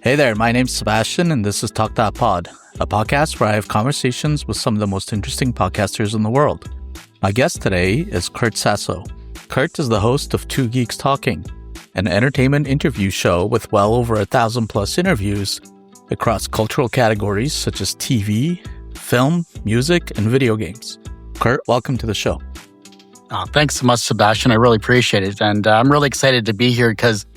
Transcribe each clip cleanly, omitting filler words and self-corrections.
Hey there, my name's Sebastian, and this is Talk That Pod, a podcast where I have conversations with some of the most interesting podcasters in the world. My guest today is Kurt Sasso. Kurt is the host of Two Geeks Talking, an entertainment interview show with well over 1,000 plus interviews across cultural categories such as TV, film, music, and video games. Kurt, welcome to the show. Oh, thanks so much, Sebastian. I really appreciate it. And I'm really excited to be here because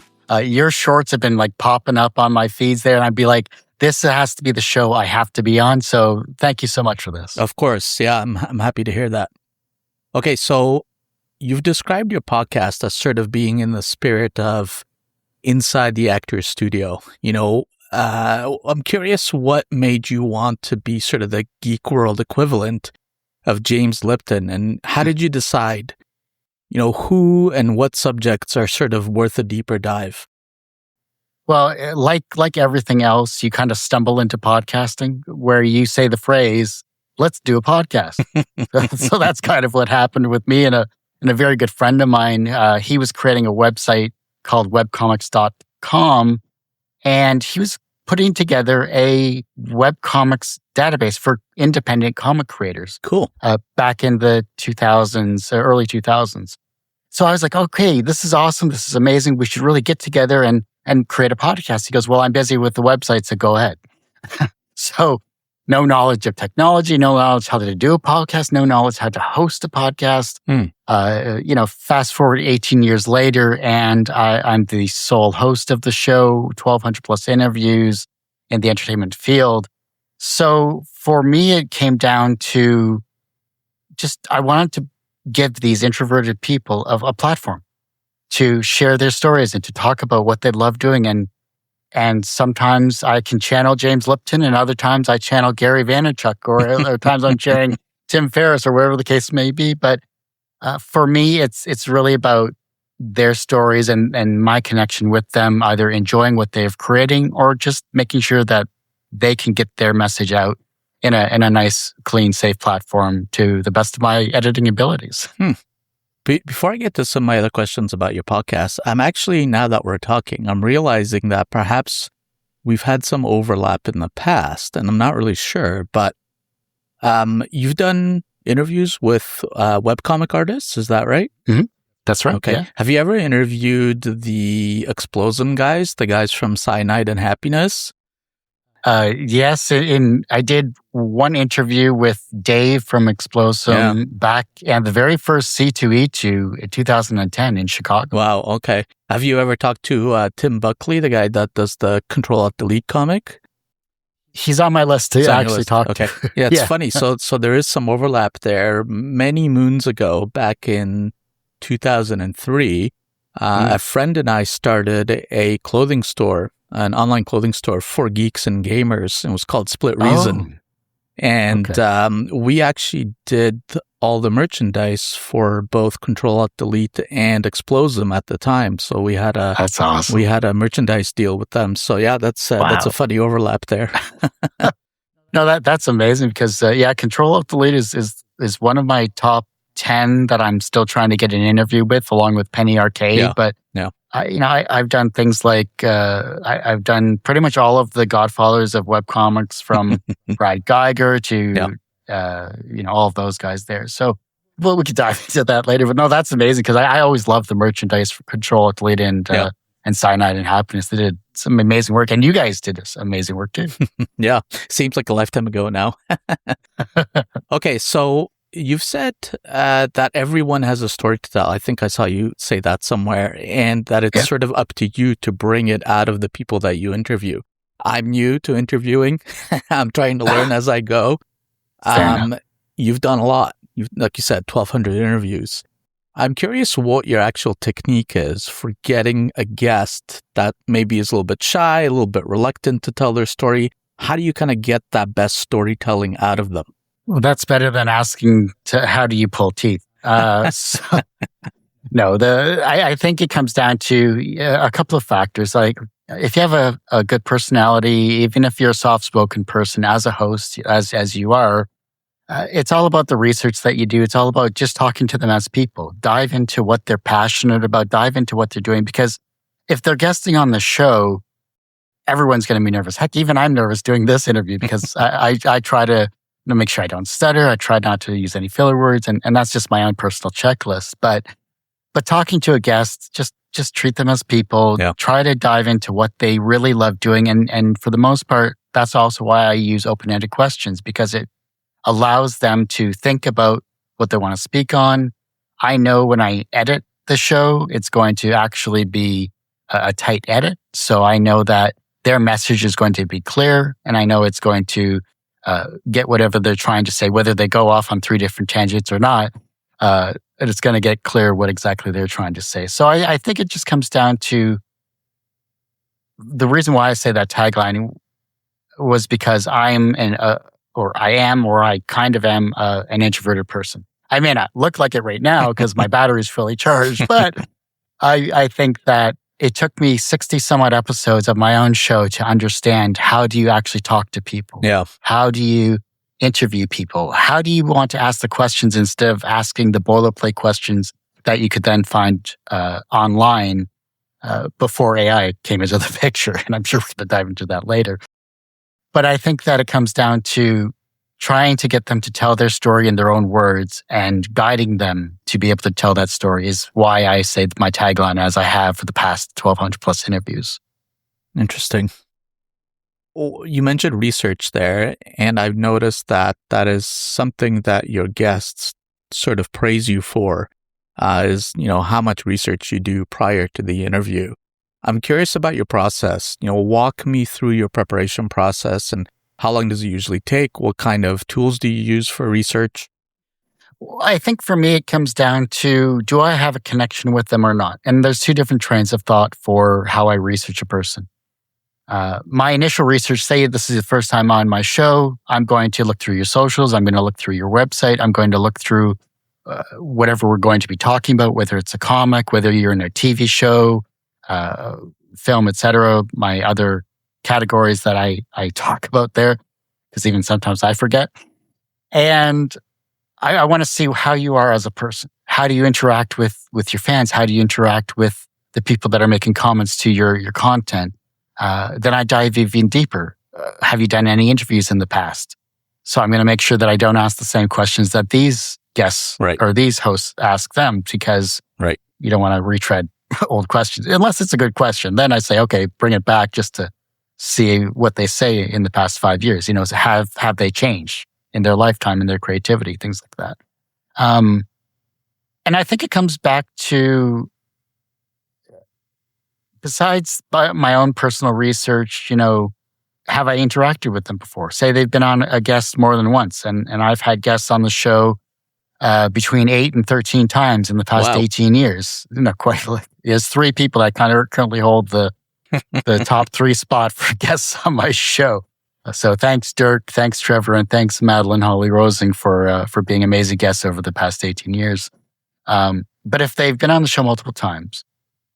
your shorts have been like popping up on my feeds there. And I'd be like, this has to be the show I have to be on. So thank you so much for this. Of course. Yeah, I'm happy to hear that. Okay, so you've described your podcast as sort of being in the spirit of inside the actor's studio. I'm curious what made you want to be sort of the geek world equivalent of James Lipton, and how did you decide, who and what subjects are sort of worth a deeper dive? Well, like everything else, you kind of stumble into podcasting where you say the phrase, let's do a podcast. So that's kind of what happened with me and a very good friend of mine. He was creating a website called webcomics.com, and he was putting together a webcomics database for independent comic creators. Cool. Back in the 2000s, early 2000s. So I was like, okay, this is awesome. This is amazing. We should really get together and create a podcast. He goes, well, I'm busy with the website, so go ahead. So no knowledge of technology, no knowledge how to do a podcast, no knowledge how to host a podcast. Fast forward 18 years later, and I'm the sole host of the show, 1,200 plus interviews in the entertainment field. So for me, it came down to I wanted to give these introverted people a platform to share their stories and to talk about what they love doing. And sometimes I can channel James Lipton, and other times I channel Gary Vaynerchuk, or other times I'm sharing Tim Ferriss, or whatever the case may be. But for me, it's really about their stories and my connection with them, either enjoying what they're creating or just making sure that they can get their message out in a nice, clean, safe platform to the best of my editing abilities. Before I get to some of my other questions about your podcast, I'm actually, now that we're talking, I'm realizing that perhaps we've had some overlap in the past, and I'm not really sure, but you've done interviews with webcomic artists, is that right? Mm-hmm. That's right. Okay. Yeah. Have you ever interviewed the Explosum guys, the guys from Cyanide and Happiness? Yes, I did one interview with Dave from Explosum back at the very first C2E2 in 2010 in Chicago. Wow, okay. Have you ever talked to Tim Buckley, the guy that does the Control-Alt-Delete comic? He's on my list to actually talk to. Yeah, it's funny. So there is some overlap there. Many moons ago, back in 2003, a friend and I started a clothing store, an online clothing store for geeks and gamers. It was called Split Reason. And we actually did all the merchandise for both Control-Alt-Delete and Explosum at the time. So we had that's awesome. We had a merchandise deal with them. So yeah, that's a funny overlap there. No, that's amazing because Control-Alt-Delete is one of my top 10 that I'm still trying to get an interview with, along with Penny Arcade. Yeah. But I've done things like I've done pretty much all of the godfathers of webcomics, from Brad Geiger to all of those guys there. So we could dive into that later. But no, that's amazing because I always loved the merchandise for Control-Alt-Delete and Cyanide and Happiness. They did some amazing work, and you guys did this amazing work too. Yeah, seems like a lifetime ago now. Okay, so you've said that everyone has a story to tell. I think I saw you say that somewhere, and that it's sort of up to you to bring it out of the people that you interview. I'm new to interviewing. I'm trying to learn as I go. You've done a lot. Like you said, 1,200 interviews. I'm curious what your actual technique is for getting a guest that maybe is a little bit shy, a little bit reluctant to tell their story. How do you kind of get that best storytelling out of them? Well, that's better than asking how do you pull teeth? I think it comes down to a couple of factors. Like if you have a good personality, even if you're a soft-spoken person as a host, as you are, it's all about the research that you do. It's all about just talking to them as people. Dive into what they're passionate about. Dive into what they're doing. Because if they're guesting on the show, everyone's going to be nervous. Heck, even I'm nervous doing this interview because I try to make sure I don't stutter. I try not to use any filler words, and that's just my own personal checklist. But talking to a guest, just treat them as people. Yeah. Try to dive into what they really love doing, and for the most part, that's also why I use open-ended questions, because it allows them to think about what they want to speak on. I know when I edit the show, it's going to actually be a tight edit. So I know that their message is going to be clear, and I know it's going to get whatever they're trying to say, whether they go off on 3 different tangents or not. It's going to get clear what exactly they're trying to say. So I think it just comes down to the reason why I say that tagline was because I kind of am an introverted person. I may not look like it right now because my battery is fully charged, but I think that it took me 60 some odd episodes of my own show to understand, how do you actually talk to people? Yeah. How do you interview people? How do you want to ask the questions instead of asking the boilerplate questions that you could then find online before AI came into the picture? And I'm sure we're going to dive into that later. But I think that it comes down to trying to get them to tell their story in their own words and guiding them to be able to tell that story is why I say my tagline as I have for the past 1,200 plus interviews. Interesting. Well, you mentioned research there, and I've noticed that is something that your guests sort of praise you for, is, how much research you do prior to the interview. I'm curious about your process. Walk me through your preparation process, and how long does it usually take? What kind of tools do you use for research? I think for me, it comes down to, do I have a connection with them or not? And there's 2 different trains of thought for how I research a person. My initial research, say this is the first time on my show, I'm going to look through your socials. I'm going to look through your website. I'm going to look through whatever we're going to be talking about, whether it's a comic, whether you're in a TV show, film, etc. My other categories that I talk about there, because even sometimes I forget. And I want to see how you are as a person. How do you interact with your fans? How do you interact with the people that are making comments to your content? Then I dive even deeper. Have you done any interviews in the past? So I'm going to make sure that I don't ask the same questions that these guests or these hosts ask them, because you don't want to retread old questions, unless it's a good question. Then I say, okay, bring it back just to see what they say in the past 5 years. So have they changed in their lifetime, in their creativity, things like that. And I think it comes back to, besides my own personal research, have I interacted with them before? Say they've been on a guest more than once, and I've had guests on the show between 8 and 13 times in the past 18 years. Not quite. There's 3 people that kind of currently hold the top 3 spot for guests on my show. So thanks, Dirk, thanks, Trevor, and thanks, Madeline Holly Rosing, for being amazing guests over the past 18 years. But if they've been on the show multiple times,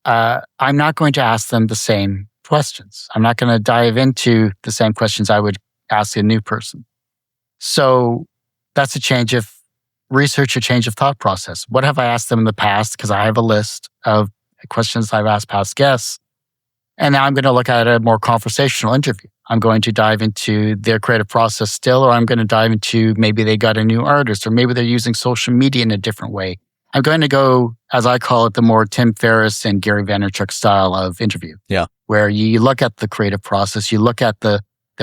I'm not going to ask them the same questions. I'm not going to dive into the same questions I would ask a new person. So that's a change of research, a change of thought process. What have I asked them in the past? Because I have a list of questions I've asked past guests. And now I'm going to look at a more conversational interview. I'm going to dive into their creative process still, or I'm going to dive into maybe they got a new artist, or maybe they're using social media in a different way. I'm going to go, as I call it, the more Tim Ferriss and Gary Vaynerchuk style of interview. Yeah. Where you look at the creative process, you look at their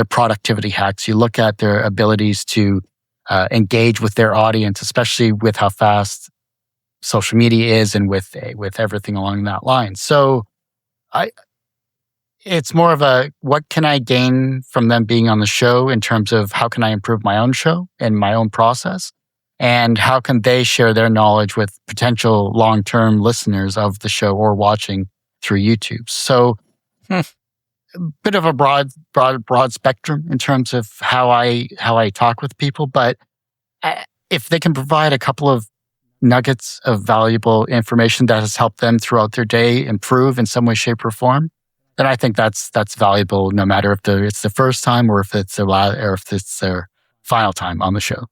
productivity hacks, you look at their abilities to engage with their audience, especially with how fast social media is and with everything along that line. So it's more of a, what can I gain from them being on the show in terms of how can I improve my own show and my own process? And how can they share their knowledge with potential long-term listeners of the show or watching through YouTube? So a bit of a broad spectrum in terms of how I talk with people. But if they can provide a couple of nuggets of valuable information that has helped them throughout their day improve in some way, shape, or form, then I think that's valuable, no matter if it's the first time or if it's their final time on the show.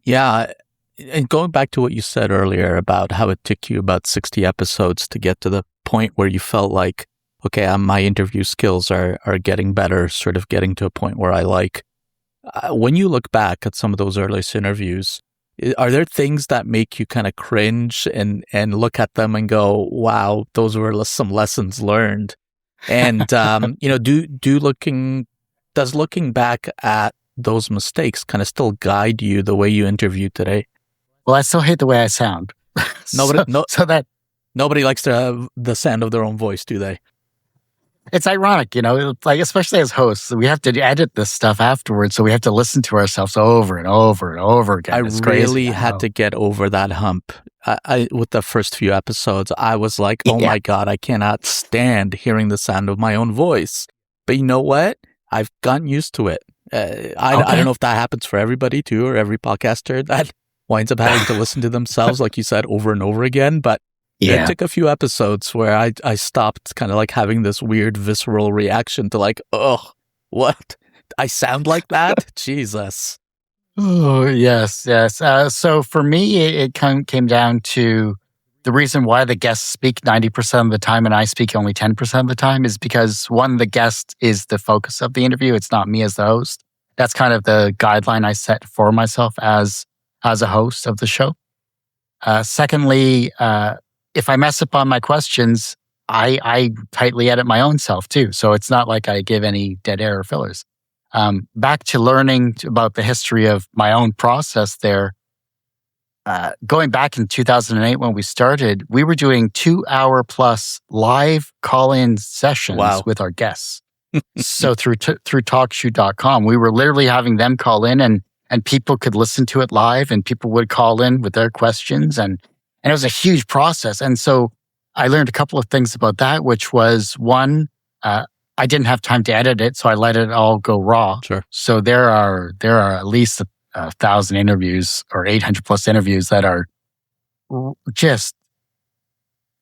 Yeah. And going back to what you said earlier about how it took you about 60 episodes to get to the point where you felt like, okay, my interview skills are getting better, sort of getting to a point where I like. When you look back at some of those earliest interviews, are there things that make you kind of cringe and look at them and go, wow, those were some lessons learned? And, does looking back at those mistakes kind of still guide you the way you interview today? Well, I still hate the way I sound. Nobody likes the sound of their own voice, do they? It's ironic, like, especially as hosts, we have to edit this stuff afterwards. So we have to listen to ourselves over and over and over again. I really had to get over that hump. I with the first few episodes, I was like, oh my God, I cannot stand hearing the sound of my own voice. But you know what? I've gotten used to it. I don't know if that happens for everybody too, or every podcaster that winds up having to listen to themselves, like you said, over and over again. But it took a few episodes where I stopped kind of like having this weird visceral reaction to like, oh, what? I sound like that? Jesus. Oh, yes. So for me, it came down to the reason why the guests speak 90% of the time and I speak only 10% of the time is because, one, the guest is the focus of the interview. It's not me as the host. That's kind of the guideline I set for myself as a host of the show. Secondly, if I mess up on my questions, I tightly edit my own self too. So it's not like I give any dead air or fillers. Back to learning about the history of my own process there. Going back in 2008 when we started, we were doing 2-hour plus live call-in sessions with our guests. So through talkshoe.com, we were literally having them call in and people could listen to it live and people would call in with their questions. And it was a huge process. And so I learned a couple of things about that, which was one, I didn't have time to edit it, so I let it all go raw. Sure. So there are at least 1,000 interviews or 800 plus interviews that are just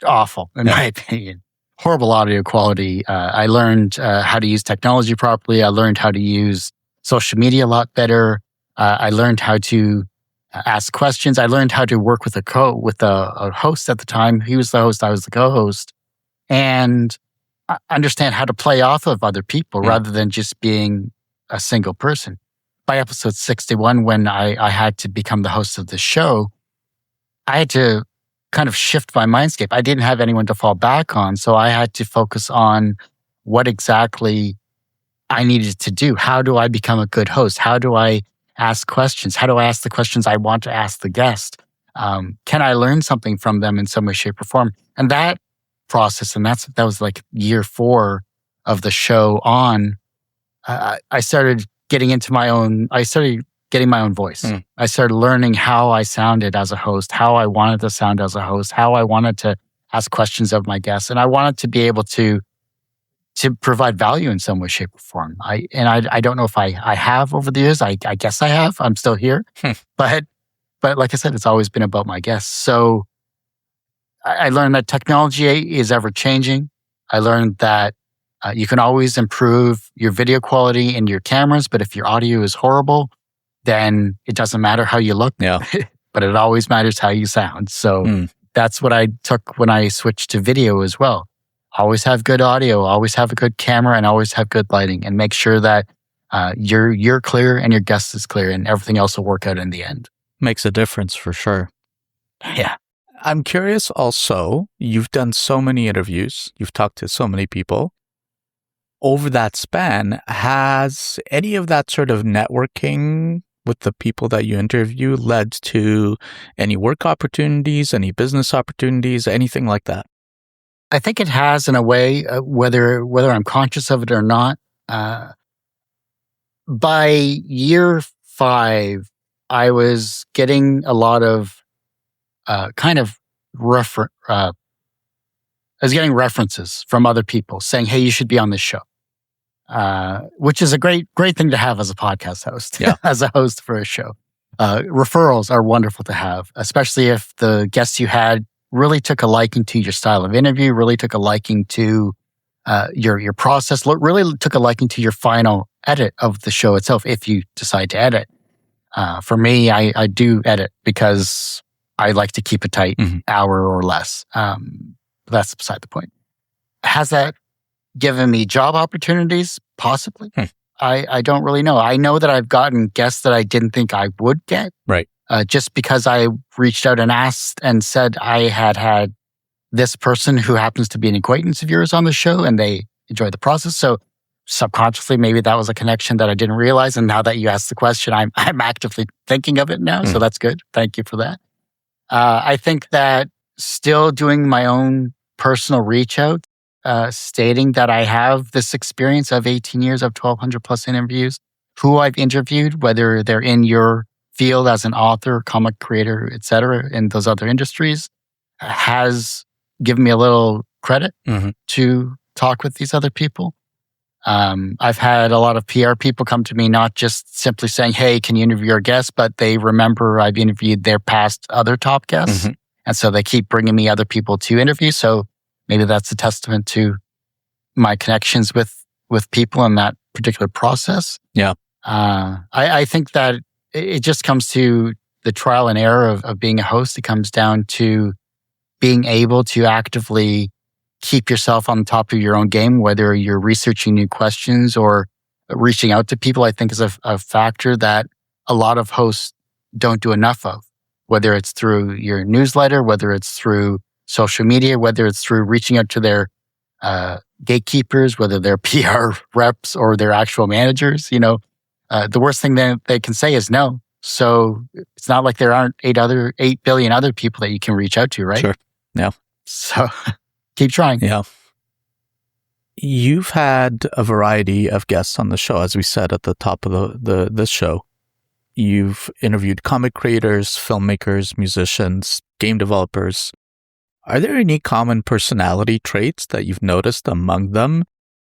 awful, in my opinion. Horrible audio quality. I learned how to use technology properly. I learned how to use social media a lot better. I learned how to ask questions. I learned how to work with a host at the time. He was the host, I was the co-host, and understand how to play off of other people rather than just being a single person. By episode 61, when I had to become the host of the show, I had to kind of shift my mindscape. I didn't have anyone to fall back on, so I had to focus on what exactly I needed to do. How do I become a good host? How do I ask questions? How do I ask the questions I want to ask the guest? Can I learn something from them in some way, shape, or form? And that process, and that was like year 4 of the show on, I started getting my own voice. I started learning how I sounded as a host, how I wanted to sound as a host, how I wanted to ask questions of my guests. And I wanted to be able to provide value in some way, shape, or form. I don't know if I have over the years. I guess I have. I'm still here. But like I said, it's always been about my guests. So I learned that technology is ever changing. I learned that you can always improve your video quality in your cameras, but if your audio is horrible, then it doesn't matter how you look, but it always matters how you sound. So that's what I took when I switched to video as well. Always have good audio, always have a good camera, and always have good lighting, and make sure that you're clear and your guest is clear, and everything else will work out in the end. Makes a difference for sure. Yeah. I'm curious also, you've done so many interviews, you've talked to so many people. Over that span, has any of that sort of networking with the people that you interview led to any work opportunities, any business opportunities, anything like that? I think it has in a way, whether I'm conscious of it or not. By year 5, I was getting a lot of I was getting references from other people saying, "Hey, you should be on this show," which is a great thing to have as a podcast host, as a host for a show. Referrals are wonderful to have, especially if the guests you had really took a liking to your style of interview, really took a liking to your process, really took a liking to your final edit of the show itself, if you decide to edit. For me, I do edit because I like to keep it tight, hour or less. That's beside the point. Has that given me job opportunities? Possibly. I don't really know. I know that I've gotten guests that I didn't think I would get. Right. Just because I reached out and asked and said I had this person who happens to be an acquaintance of yours on the show and they enjoyed the process. So subconsciously, maybe that was a connection that I didn't realize. And now that you asked the question, I'm actively thinking of it now. So that's good. Thank you for that. I think that still doing my own personal reach out, stating that I have this experience of 18 years of 1,200 plus interviews, who I've interviewed, whether they're in your field as an author, comic creator, et cetera, in those other industries, has given me a little credit to talk with these other people. I've had a lot of PR people come to me, not just simply saying, hey, can you interview our guest, but they remember I've interviewed their past other top guests. And so they keep bringing me other people to interview. So maybe that's a testament to my connections with people in that particular process. Yeah. I think that it just comes to the trial and error of being a host. It comes down to being able to actively keep yourself on top of your own game, whether you're researching new questions or reaching out to people. I think is a factor that a lot of hosts don't do enough of, whether it's through your newsletter, whether it's through social media, whether it's through reaching out to their gatekeepers, whether they're PR reps or their actual managers. The worst thing that they can say is no. So it's not like there aren't 8 billion other people that you can reach out to, right? Sure. Yeah. So keep trying. Yeah. You've had a variety of guests on the show, as we said at the top of the show. You've interviewed comic creators, filmmakers, musicians, game developers. Are there any common personality traits that you've noticed among them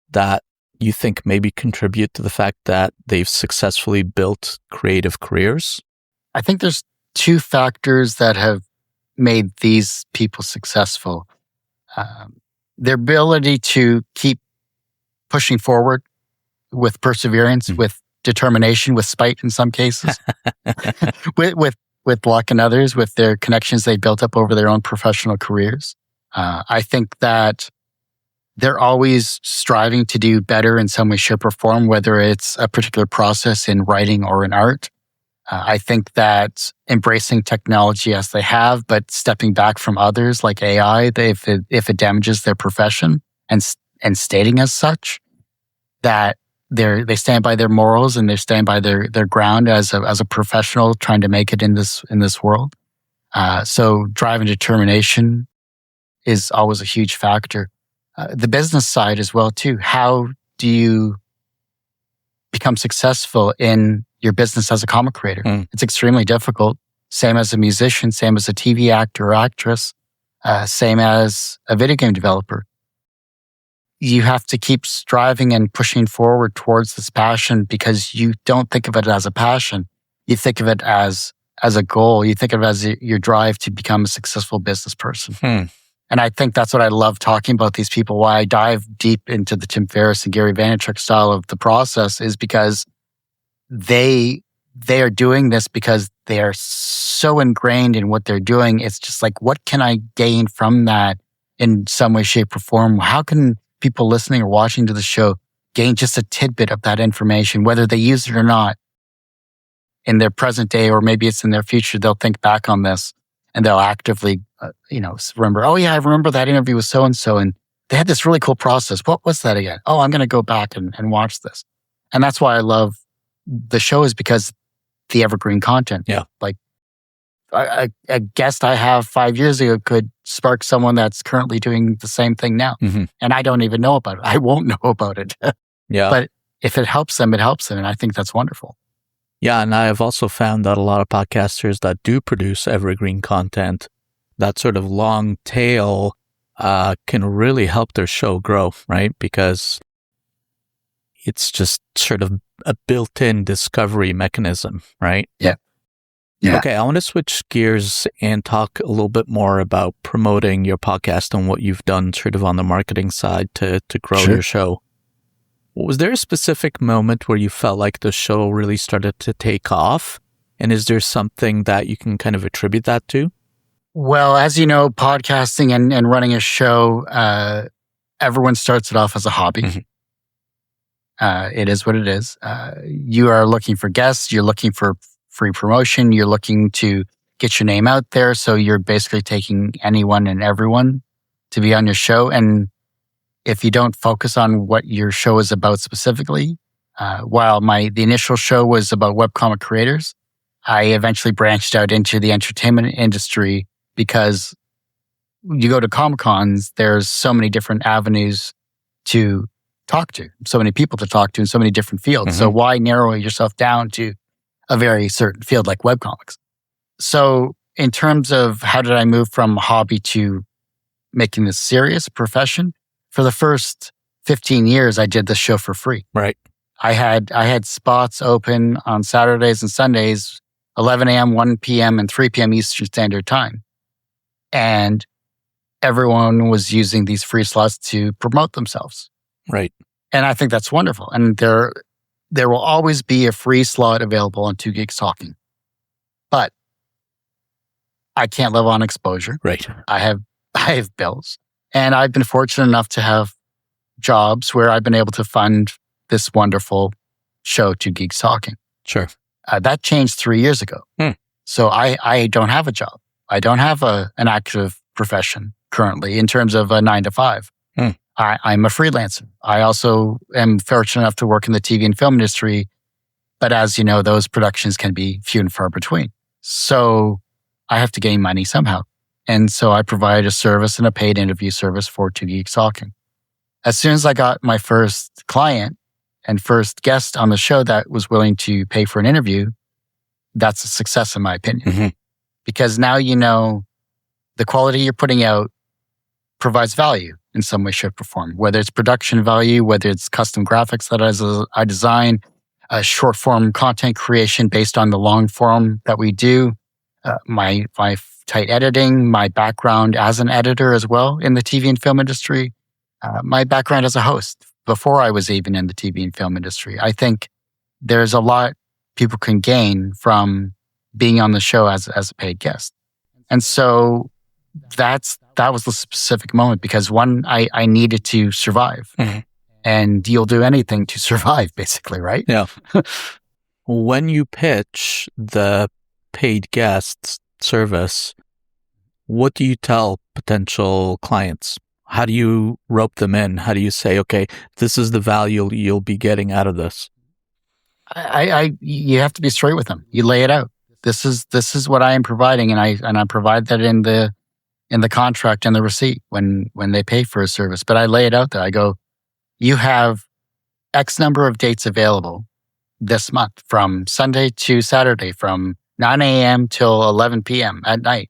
that you think maybe contribute to the fact that they've successfully built creative careers? I think there's two factors that have made these people successful. Their ability to keep pushing forward with perseverance, with determination, with spite in some cases, with luck in others, with their connections they built up over their own professional careers. I think that they're always striving to do better in some way, shape, or form, whether it's a particular process in writing or in art. I think that embracing technology as they have, but stepping back from others like AI, if it damages their profession and stating as such, that they stand by their morals and they stand by their ground as a professional trying to make it in this world. So drive and determination is always a huge factor. The business side as well too. How do you become successful in your business as a comic creator? It's extremely difficult. Same as a musician, same as a TV actor or actress, same as a video game developer. You have to keep striving and pushing forward towards this passion because you don't think of it as a passion. You think of it as a goal. You think of it as your drive to become a successful business person. And I think that's what I love talking about these people. Why I dive deep into the Tim Ferriss and Gary Vaynerchuk style of the process is because they are doing this because they are so ingrained in what they're doing. It's just like, what can I gain from that in some way, shape, or form? How can people listening or watching to the show gain just a tidbit of that information, whether they use it or not in their present day, or maybe it's in their future? They'll think back on this and they'll actively, remember, oh yeah, I remember that interview with so-and-so and they had this really cool process. What was that again? Oh, I'm going to go back and watch this. And that's why I love the show, is because the evergreen content. Yeah. Like a guest I have 5 years ago could spark someone that's currently doing the same thing now. And I don't even know about it. I won't know about it. Yeah. But if it helps them, it helps them. And I think that's wonderful. Yeah. And I have also found that a lot of podcasters that do produce evergreen content, that sort of long tail, can really help their show grow, right? Because it's just sort of a built-in discovery mechanism, right? Yeah. Yeah. Okay, I want to switch gears and talk a little bit more about promoting your podcast and what you've done sort of on the marketing side to grow your show. Was there a specific moment where you felt like the show really started to take off? And is there something that you can kind of attribute that to? Well, as you know, podcasting and running a show everyone starts it off as a hobby. Mm-hmm. It is what it is. You are looking for guests. You're looking for free promotion. You're looking to get your name out there. So you're basically taking anyone and everyone to be on your show. And if you don't focus on what your show is about specifically, while the initial show was about webcomic creators, I eventually branched out into the entertainment industry because you go to Comic-Cons, there's so many different avenues to talk to, so many people to talk to in so many different fields. Mm-hmm. So why narrow yourself down to a very certain field like webcomics? So in terms of how did I move from hobby to making this serious profession, for the first 15 years, I did this show for free. Right. I had spots open on Saturdays and Sundays, 11 a.m., 1 p.m., and 3 p.m. Eastern Standard Time. And everyone was using these free slots to promote themselves. Right. And I think that's wonderful. And there will always be a free slot available on Two Geeks Talking. But I can't live on exposure. Right. I have bills. And I've been fortunate enough to have jobs where I've been able to fund this wonderful show, Two Geeks Talking. Sure. That changed 3 years ago. So I don't have a job. I don't have an active profession currently in terms of a 9 to 5. I'm a freelancer. I also am fortunate enough to work in the TV and film industry. But as you know, those productions can be few and far between. So I have to gain money somehow. And so I provide a service and a paid interview service for Two Geeks Talking. As soon as I got my first client and first guest on the show that was willing to pay for an interview, that's a success in my opinion. Mm-hmm. Because now you know the quality you're putting out provides value in some way, shape, or form. Whether it's production value, whether it's custom graphics that I design, short form content creation based on the long form that we do, my tight editing, my background as an editor as well in the TV and film industry, my background as a host before I was even in the TV and film industry. I think there's a lot people can gain from being on the show as a paid guest. And so that was the specific moment because one, I needed to survive. Mm-hmm. And you'll do anything to survive, basically, right? Yeah. When you pitch the paid guests service, what do you tell potential clients? How do you rope them in? How do you say, okay, this is the value you'll be getting out of this? You have to be straight with them. You lay it out. This is what I am providing, and I provide that in the contract and the receipt when they pay for a service. But I lay it out there. I go, you have X number of dates available this month from Sunday to Saturday from 9 a.m. till 11 p.m. at night.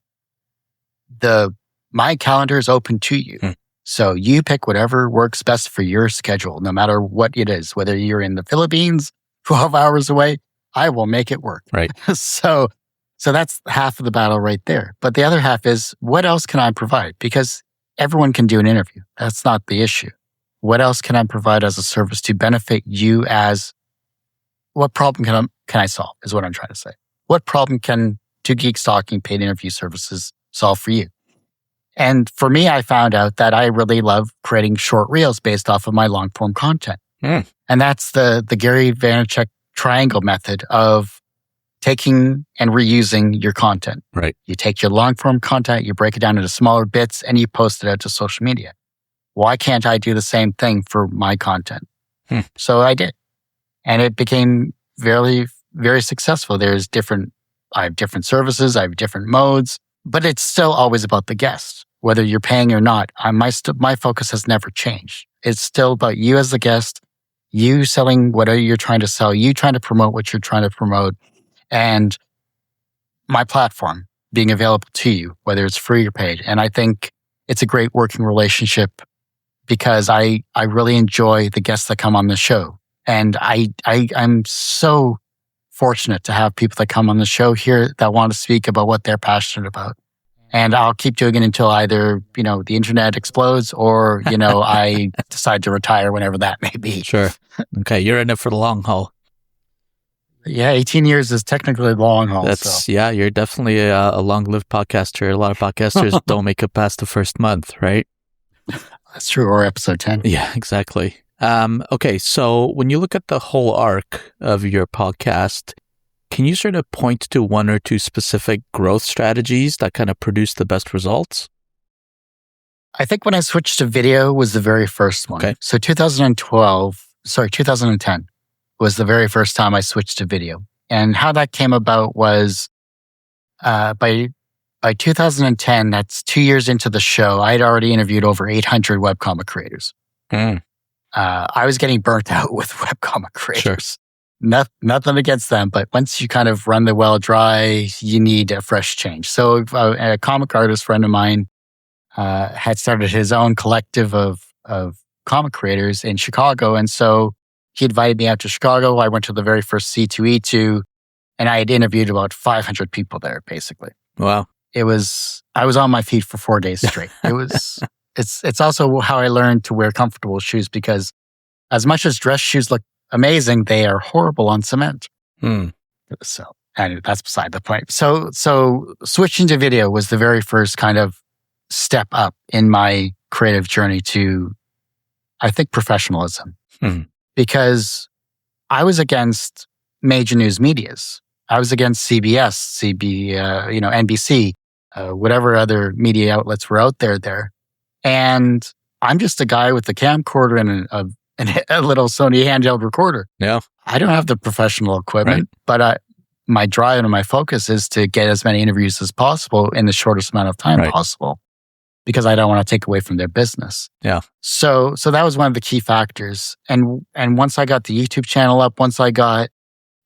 My calendar is open to you. So you pick whatever works best for your schedule, no matter what it is, whether you're in the Philippines, 12 hours away, I will make it work. Right. So that's half of the battle right there. But the other half is, what else can I provide? Because everyone can do an interview. That's not the issue. What else can I provide as a service to benefit you what problem can I solve is what I'm trying to say. What problem can Two Geeks Talking paid interview services solve for you? And for me, I found out that I really love creating short reels based off of my long form content. And that's the Gary Vaynerchuk triangle method of taking and reusing your content. Right. You take your long form content, you break it down into smaller bits, and you post it out to social media. Why can't I do the same thing for my content? So I did. And it became very, very successful. I have different services, I have different modes, but it's still always about the guest. Whether you're paying or not, my focus has never changed. It's still about you as the guest, you selling whatever you're trying to sell, you trying to promote what you're trying to promote, and my platform being available to you, whether it's free or paid. And I think it's a great working relationship because I really enjoy the guests that come on the show. And I'm so fortunate to have people that come on the show here that want to speak about what they're passionate about. And I'll keep doing it until either, the internet explodes or, I decide to retire whenever that may be. Sure. Okay. You're in it for the long haul. Yeah. 18 years is technically the long haul. Yeah, you're definitely a long-lived podcaster. A lot of podcasters don't make it past the first month, right? That's true. Or episode 10. Yeah, exactly. Okay, so when you look at the whole arc of your podcast, can you sort of point to one or two specific growth strategies that kind of produce the best results? I think when I switched to video was the very first one. Okay. So 2010 was the very first time I switched to video. And how that came about was by 2010, that's 2 years into the show, I had already interviewed over 800 webcomic creators. I was getting burnt out with webcomic creators. Sure. Nothing against them, but once you kind of run the well dry, you need a fresh change. So a comic artist friend of mine had started his own collective of comic creators in Chicago. And so he invited me out to Chicago. I went to the very first C2E2, and I had interviewed about 500 people there, basically. Wow. I was on my feet for 4 days straight. It's also how I learned to wear comfortable shoes, because as much as dress shoes look amazing, they are horrible on cement. So, and that's beside the point. So switching to video was the very first kind of step up in my creative journey to, I think, professionalism. Because I was against major news medias. I was against CBS, NBC, whatever other media outlets were out there. And I'm just a guy with a camcorder and a little Sony handheld recorder. Yeah. I don't have the professional equipment, but my drive and my focus is to get as many interviews as possible in the shortest amount of time possible, because I don't want to take away from their business. Yeah. So that was one of the key factors. And once I got the YouTube channel up, once I got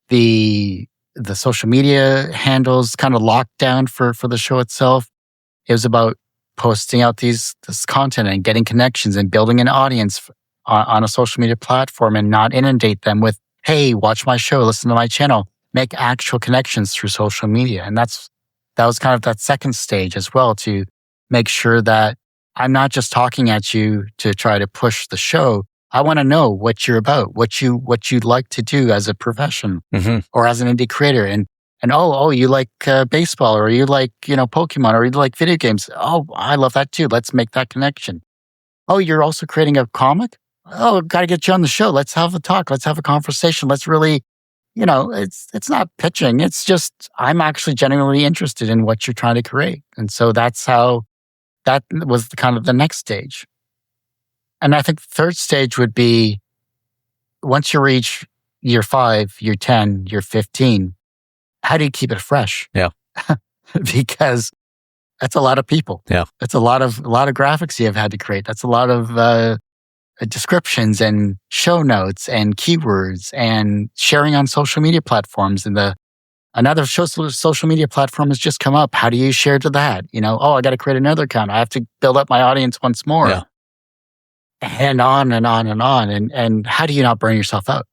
the social media handles kind of locked down for the show itself, it was about posting out this content and getting connections and building an audience on a social media platform, and not inundate them with, hey, watch my show, listen to my channel, make actual connections through social media. And that was kind of that second stage as well, to make sure that I'm not just talking at you to try to push the show. I want to know what you're about, what you'd like to do as a profession or as an indie creator. And you like baseball, or you like, Pokemon, or you like video games. Oh, I love that too. Let's make that connection. Oh, you're also creating a comic? Oh, got to get you on the show. Let's have a talk. Let's have a conversation. Let's really, it's not pitching. It's just, I'm actually genuinely interested in what you're trying to create. And so that was kind of the next stage. And I think the third stage would be, once you reach year 5, year 10, year 15, how do you keep it fresh? Yeah. Because that's a lot of people. Yeah. That's a lot of graphics you have had to create. That's a lot of descriptions and show notes and keywords and sharing on social media platforms. And another social media platform has just come up. How do you share to that? I got to create another account. I have to build up my audience once more. Yeah. And on and on and on. And how do you not burn yourself out?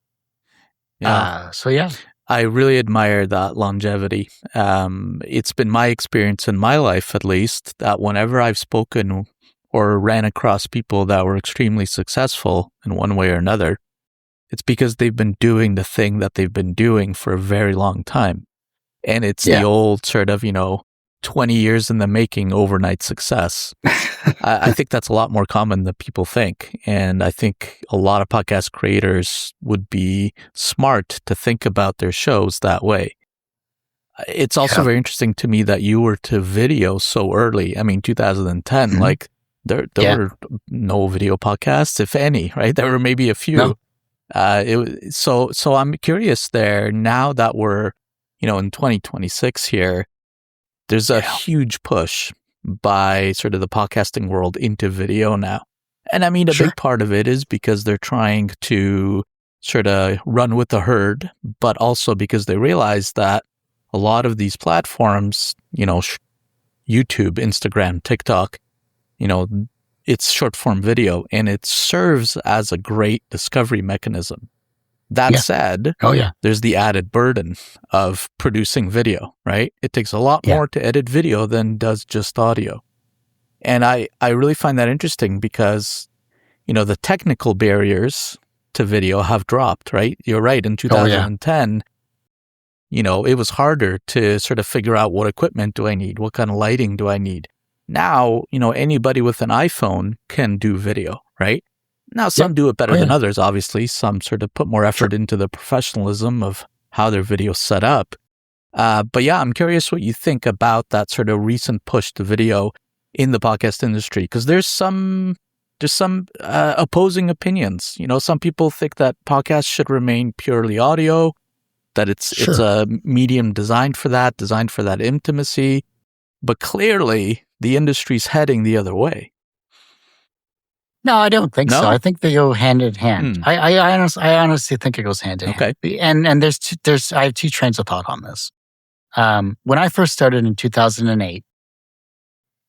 Yeah. Yeah. I really admire that longevity. It's been my experience in my life, at least, that whenever I've spoken or ran across people that were extremely successful in one way or another, it's because they've been doing the thing that they've been doing for a very long time. And it's the old sort of, 20 years in the making overnight success. I think that's a lot more common than people think. And I think a lot of podcast creators would be smart to think about their shows that way. It's also very interesting to me that you were to video so early. I mean, 2010, like there were no video podcasts, if any, right? There were maybe a few. No. So I'm curious there, now that we're, in 2026 here, there's a huge push by sort of the podcasting world into video now. And I mean, a big part of it is because they're trying to sort of run with the herd, but also because they realize that a lot of these platforms, YouTube, Instagram, TikTok, it's short form video, and it serves as a great discovery mechanism. That said, there's the added burden of producing video, right? It takes a lot more to edit video than does just audio. And I really find that interesting because, the technical barriers to video have dropped, right? You're right. In 2010, it was harder to sort of figure out what equipment do I need? What kind of lighting do I need? now, anybody with an iPhone can do video, right? Now, some do it better than others, obviously. Some sort of put more effort into the professionalism of how their video's set up. But yeah, I'm curious what you think about that sort of recent push to video in the podcast industry, because there's some opposing opinions. Some people think that podcasts should remain purely audio, that it's a medium designed for that intimacy. But clearly, the industry's heading the other way. No, I don't think so. I think they go hand in hand. I honestly think it goes hand in hand. And I have two trains of thought on this. When I first started in 2008,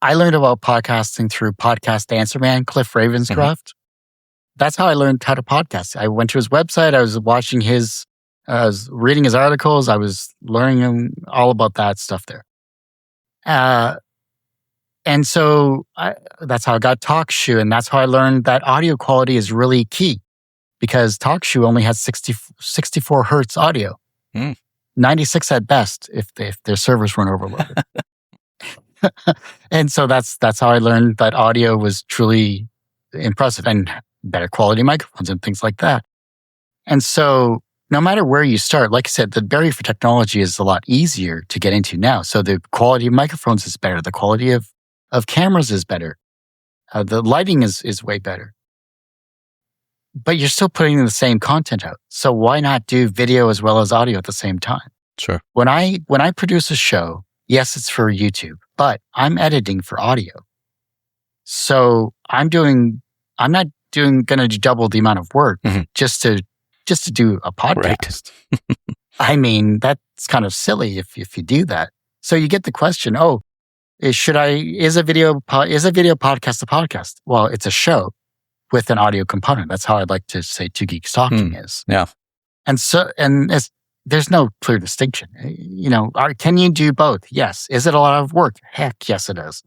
I learned about podcasting through Podcast Answer Man, Cliff Ravenscraft. That's how I learned how to podcast. I went to his website. I was watching I was reading his articles. I was learning all about that stuff there. And so that's how I got TalkShoe. And that's how I learned that audio quality is really key, because TalkShoe only has 64 hertz audio, 96 at best if their servers weren't overloaded. And so that's how I learned that audio was truly impressive, and better quality microphones and things like that. And so no matter where you start, like I said, the barrier for technology is a lot easier to get into now. So the quality of microphones is better. The quality of cameras is better. The lighting is way better. But you're still putting the same content out. So why not do video as well as audio at the same time? Sure. When I produce a show, yes, it's for YouTube, but I'm editing for audio. So I'm not going to double the amount of work just to do a podcast. Right. I mean, that's kind of silly if you do that. So you get the question, is a video podcast a podcast? Well, it's a show with an audio component. That's how I'd like to say Two Geeks Talking is. Yeah. And there's no clear distinction. Can you do both? Yes. Is it a lot of work? Heck, yes, it is.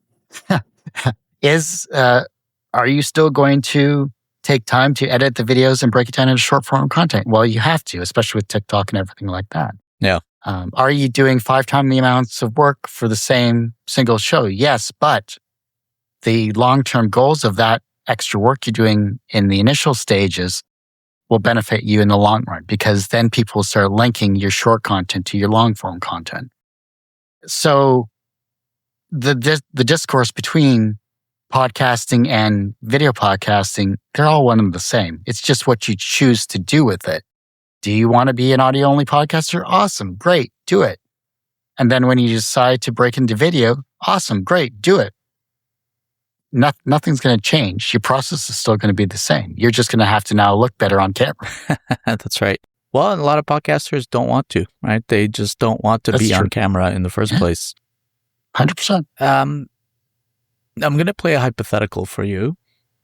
Are you still going to take time to edit the videos and break it down into short form content? Well, you have to, especially with TikTok and everything like that. Yeah. Are you doing 5 times the amounts of work for the same single show? Yes, but the long-term goals of that extra work you're doing in the initial stages will benefit you in the long run, because then people will start linking your short content to your long-form content. So the discourse between podcasting and video podcasting, they're all one and the same. It's just what you choose to do with it. Do you want to be an audio-only podcaster? Awesome, great, do it. And then when you decide to break into video, awesome, great, do it. Nothing's going to change. Your process is still going to be the same. You're just going to have to now look better on camera. That's right. Well, and a lot of podcasters don't want to, right? They just don't want to be on camera in the first place. 100%. I'm going to play a hypothetical for you.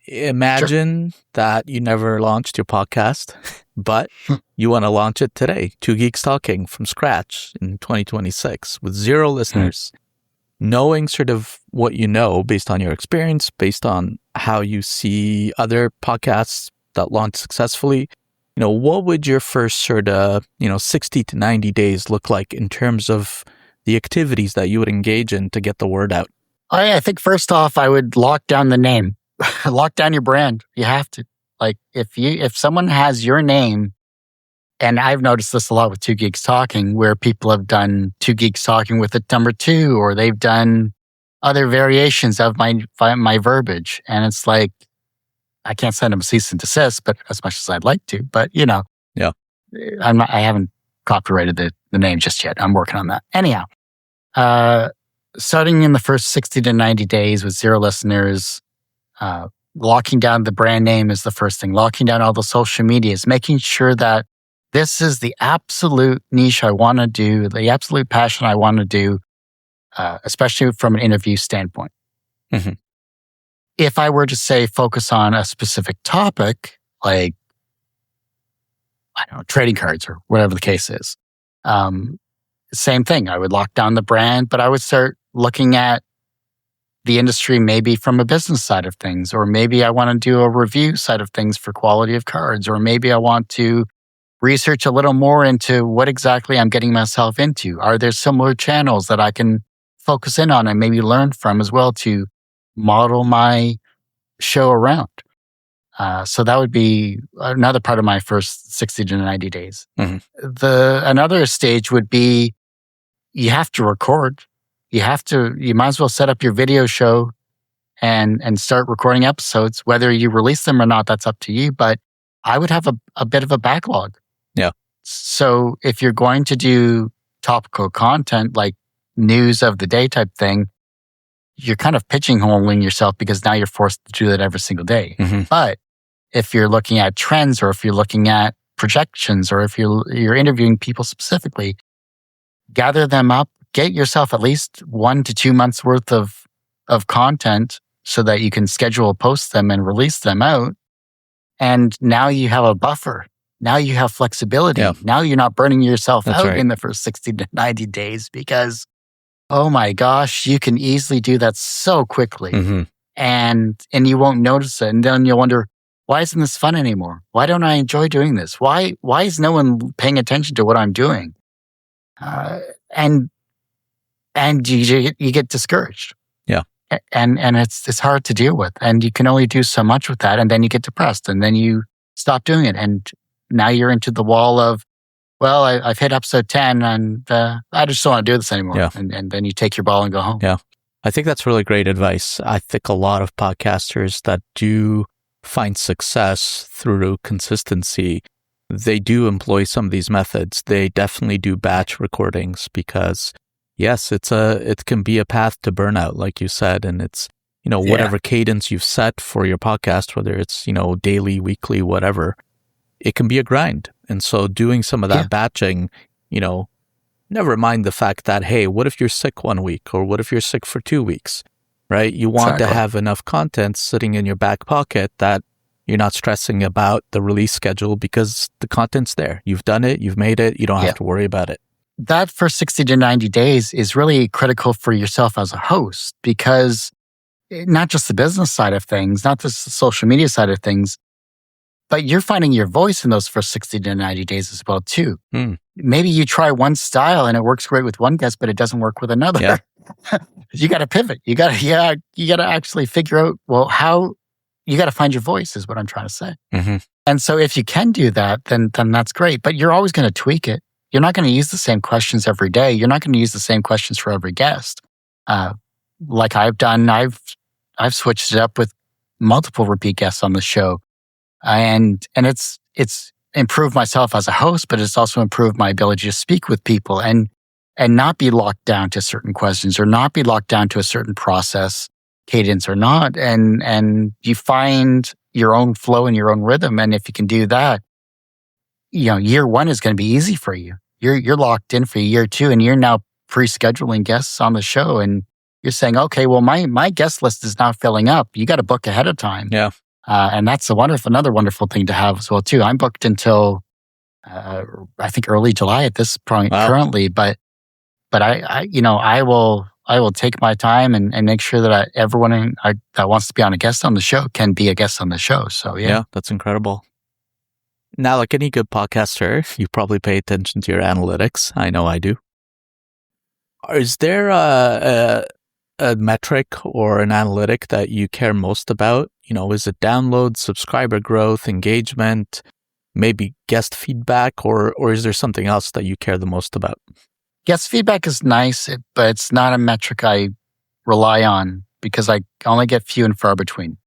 Imagine that you never launched your podcast, but you want to launch it today. Two Geeks Talking from scratch in 2026 with 0 listeners. Knowing sort of what you know based on your experience, based on how you see other podcasts that launch successfully, what would your first sort of, 60 to 90 days look like in terms of the activities that you would engage in to get the word out? I think first off, I would lock down the name, lock down your brand. You have to. Like if someone has your name, and I've noticed this a lot with Two Geeks Talking, where people have done Two Geeks Talking with the number 2, or they've done other variations of my verbiage. And it's like, I can't send them a cease and desist, but as much as I'd like to, but yeah, I haven't copyrighted the name just yet. I'm working on that. Anyhow, starting in the first 60 to 90 days with 0 listeners, locking down the brand name is the first thing. Locking down all the social medias, making sure that this is the absolute niche I want to do, the absolute passion I want to do, especially from an interview standpoint. Mm-hmm. If I were to say focus on a specific topic, like, I don't know, trading cards or whatever the case is, same thing. I would lock down the brand, but I would start looking at the industry maybe from a business side of things, or maybe I want to do a review side of things for quality of cards, or maybe I want to research a little more into what exactly I'm getting myself into. Are there similar channels that I can focus in on and maybe learn from as well to model my show around. So that would be another part of my first 60 to 90 days. Another stage would be you have to record. You might as well set up your video show and start recording episodes. Whether you release them or not, that's up to you. But I would have a bit of a backlog. Yeah. So if you're going to do topical content like news of the day type thing, you're kind of pigeonholing yourself because now you're forced to do that every single day. But if you're looking at trends, or if you're looking at projections, or if you're interviewing people specifically, gather them up, get yourself at least 1 to 2 months worth of content so that you can schedule, post them, and release them out. And now you have a buffer. Now you have flexibility. Yeah. Now you're not burning yourself That's out right. in the first 60 to 90 days because, oh my gosh, you can easily do that so quickly. And you won't notice it. And then you'll wonder, why isn't this fun anymore? Why don't I enjoy doing this? Why is no one paying attention to what I'm doing? And you get discouraged. Yeah. And it's hard to deal with. And you can only do so much with that. And then you get depressed and then you stop doing it. And now you're into the wall of, well, I've hit episode 10 and I just don't want to do this anymore. Yeah. And then you take your ball and go home. Yeah. I think that's really great advice. I think a lot of podcasters that do find success through consistency, they do employ some of these methods. They definitely do batch recordings because, yes, it can be a path to burnout, like you said, and it's, whatever cadence you've set for your podcast, whether it's, daily, weekly, whatever, it can be a grind. And so doing some of that batching, never mind the fact that, hey, what if you're sick 1 week, or what if you're sick for 2 weeks, right? You want to have enough content sitting in your back pocket that you're not stressing about the release schedule because the content's there. You've done it. You've made it. You don't have to worry about it. That first 60 to 90 days is really critical for yourself as a host because not just the business side of things, not just the social media side of things, but you're finding your voice in those first 60 to 90 days as well, too. Maybe you try one style and it works great with one guest, but it doesn't work with another. Yeah. You got to pivot. You got to actually figure out, well, how you got to find your voice is what I'm trying to say. And so if you can do that, then that's great. But you're always going to tweak it. You're not going to use the same questions every day. You're not going to use the same questions for every guest. Like I've done, I've switched it up with multiple repeat guests on the show. And it's improved myself as a host, but it's also improved my ability to speak with people and not be locked down to certain questions or not be locked down to a certain process, cadence or not. And you find your own flow and your own rhythm. And if you can do that, year one is going to be easy for you. You're locked in for year two and you're now pre-scheduling guests on the show. And you're saying, okay, well, my guest list is now filling up. You got to book ahead of time. Yeah. And that's another wonderful thing to have as well, too. I'm booked until, I think early July at this point currently, but I will take my time and make sure that everyone that wants to be on a guest on the show can be a guest on the show. So, yeah, that's incredible. Now, like any good podcaster, you probably pay attention to your analytics. I know I do. Is there a metric or an analytic that you care most about? Is it downloads, subscriber growth, engagement, maybe guest feedback, or is there something else that you care the most about? Guest feedback is nice, but it's not a metric I rely on because I only get few and far between.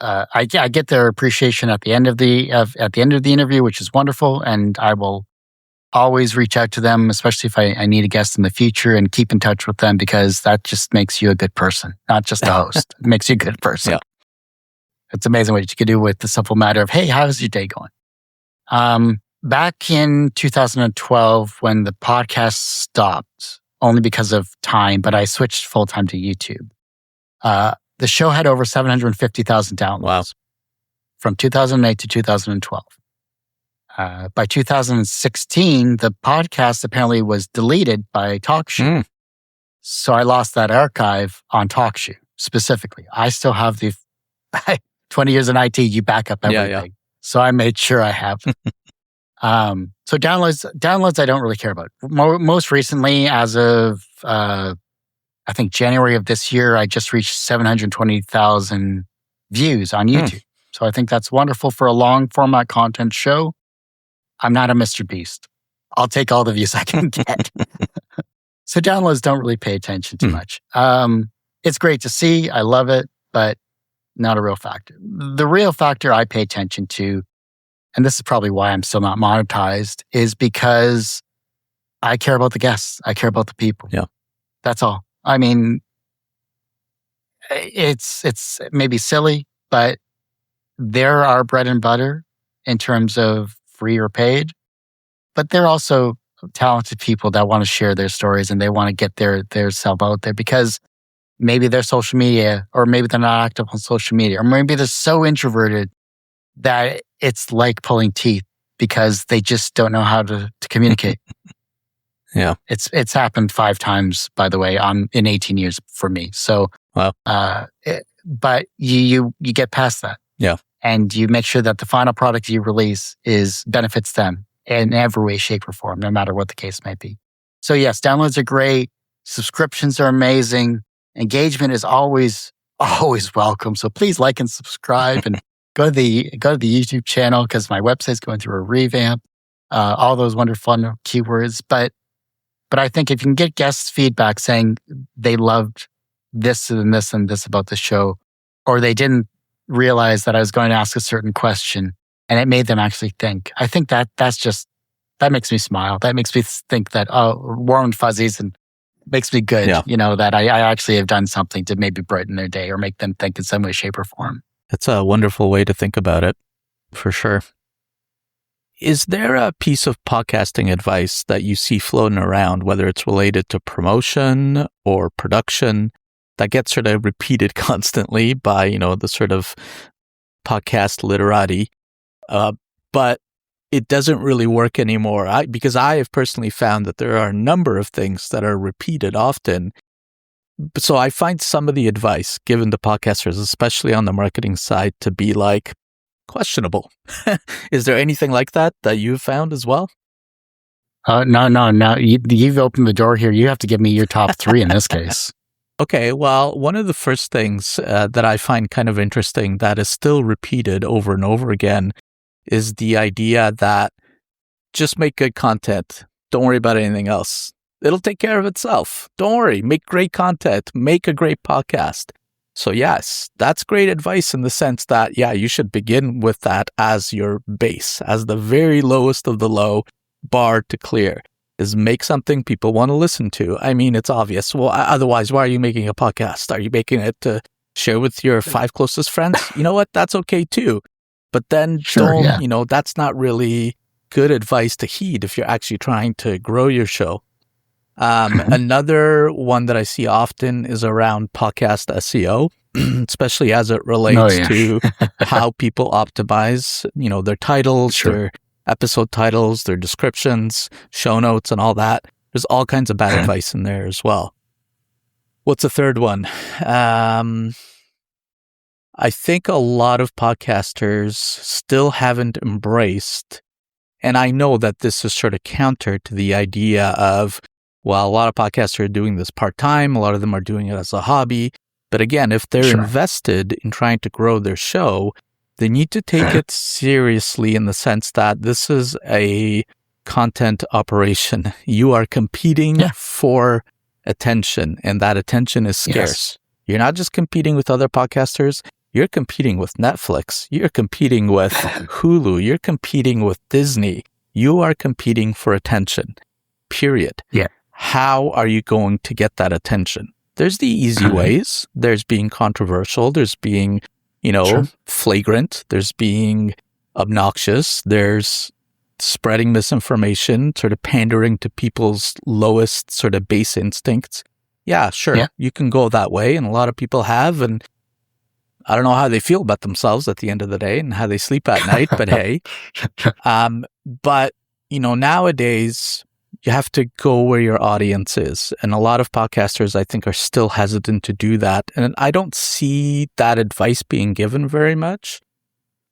I get their appreciation at the end of the interview, which is wonderful, and I will always reach out to them, especially if I need a guest in the future, and keep in touch with them because that just makes you a good person, not just a host. It makes you a good person. Yeah. It's amazing what you can do with the simple matter of, hey, how's your day going? Back in 2012, when the podcast stopped, only because of time, but I switched full-time to YouTube, the show had over 750,000 downloads from 2008 to 2012. By 2016, the podcast apparently was deleted by TalkShoe. So I lost that archive on TalkShoe specifically. I still have 20 years in IT, you back up everything. Yeah. So I made sure I have. So downloads I don't really care about. Most recently, as of I think January of this year, I just reached 720,000 views on YouTube. So I think that's wonderful for a long format content show. I'm not a Mr. Beast. I'll take all the views I can get. So downloads don't really pay attention too much. It's great to see. I love it, but not a real factor. The real factor I pay attention to, and this is probably why I'm still not monetized, is because I care about the guests. I care about the people. Yeah. That's all. I mean, it's maybe silly, but they're our bread and butter in terms of free or paid. But they're also talented people that want to share their stories and they want to get their self out there because maybe they're social media, or maybe they're not active on social media, or maybe they're so introverted that it's like pulling teeth because they just don't know how to communicate. Yeah. It's happened 5 times, by the way, in 18 years for me. So, wow. But you get past that. Yeah. And you make sure that the final product you release benefits them in every way, shape, or form, no matter what the case may be. So yes, downloads are great. Subscriptions are amazing. Engagement is always welcome. So please like and subscribe and go to the YouTube channel because my website's going through a revamp. All those wonderful keywords. But I think if you can get guests feedback saying they loved this and this and this about the show, or they didn't realize that I was going to ask a certain question and it made them actually think, I think that makes me smile. That makes me think that, warm fuzzies, and makes me good, that I actually have done something to maybe brighten their day or make them think in some way, shape, or form. That's a wonderful way to think about it, for sure. Is there a piece of podcasting advice that you see floating around, whether it's related to promotion or production, that gets sort of repeated constantly by, the sort of podcast literati, but it doesn't really work anymore? Because I have personally found that there are a number of things that are repeated often. So I find some of the advice given to podcasters, especially on the marketing side, to be like questionable. Is there anything like that you've found as well? No. You've opened the door here. You have to give me your top 3 in this case. Okay, well, one of the first things that I find kind of interesting that is still repeated over and over again is the idea that just make good content. Don't worry about anything else. It'll take care of itself. Don't worry. Make great content. Make a great podcast. So yes, that's great advice in the sense that, you should begin with that as your base, as the very lowest of the low bar to clear. Is make something people want to listen to. I mean, it's obvious. Well, otherwise, why are you making a podcast? Are you making it to share with your 5 closest friends? You know what? That's okay too. But then that's not really good advice to heed if you're actually trying to grow your show. Another one that I see often is around podcast SEO, especially as it relates to how people optimize, their titles, their episode titles, their descriptions, show notes, and all that. There's all kinds of bad advice in there as well. What's the third one? I think a lot of podcasters still haven't embraced, and I know that this is sort of counter to the idea of, well, a lot of podcasters are doing this part-time, a lot of them are doing it as a hobby. But again, if they're invested in trying to grow their show, they need to take it seriously in the sense that this is a content operation. You are competing for attention, and that attention is scarce. Yes. You're not just competing with other podcasters. You're competing with Netflix. You're competing with Hulu. You're competing with Disney. You are competing for attention, period. Yeah. How are you going to get that attention? There's the easy ways. There's being controversial. There's being flagrant. There's being obnoxious. There's spreading misinformation, sort of pandering to people's lowest sort of base instincts. Yeah, sure. Yeah. You can go that way. And a lot of people have. And I don't know how they feel about themselves at the end of the day and how they sleep at night, but hey. But, nowadays, you have to go where your audience is. And a lot of podcasters, I think, are still hesitant to do that. And I don't see that advice being given very much.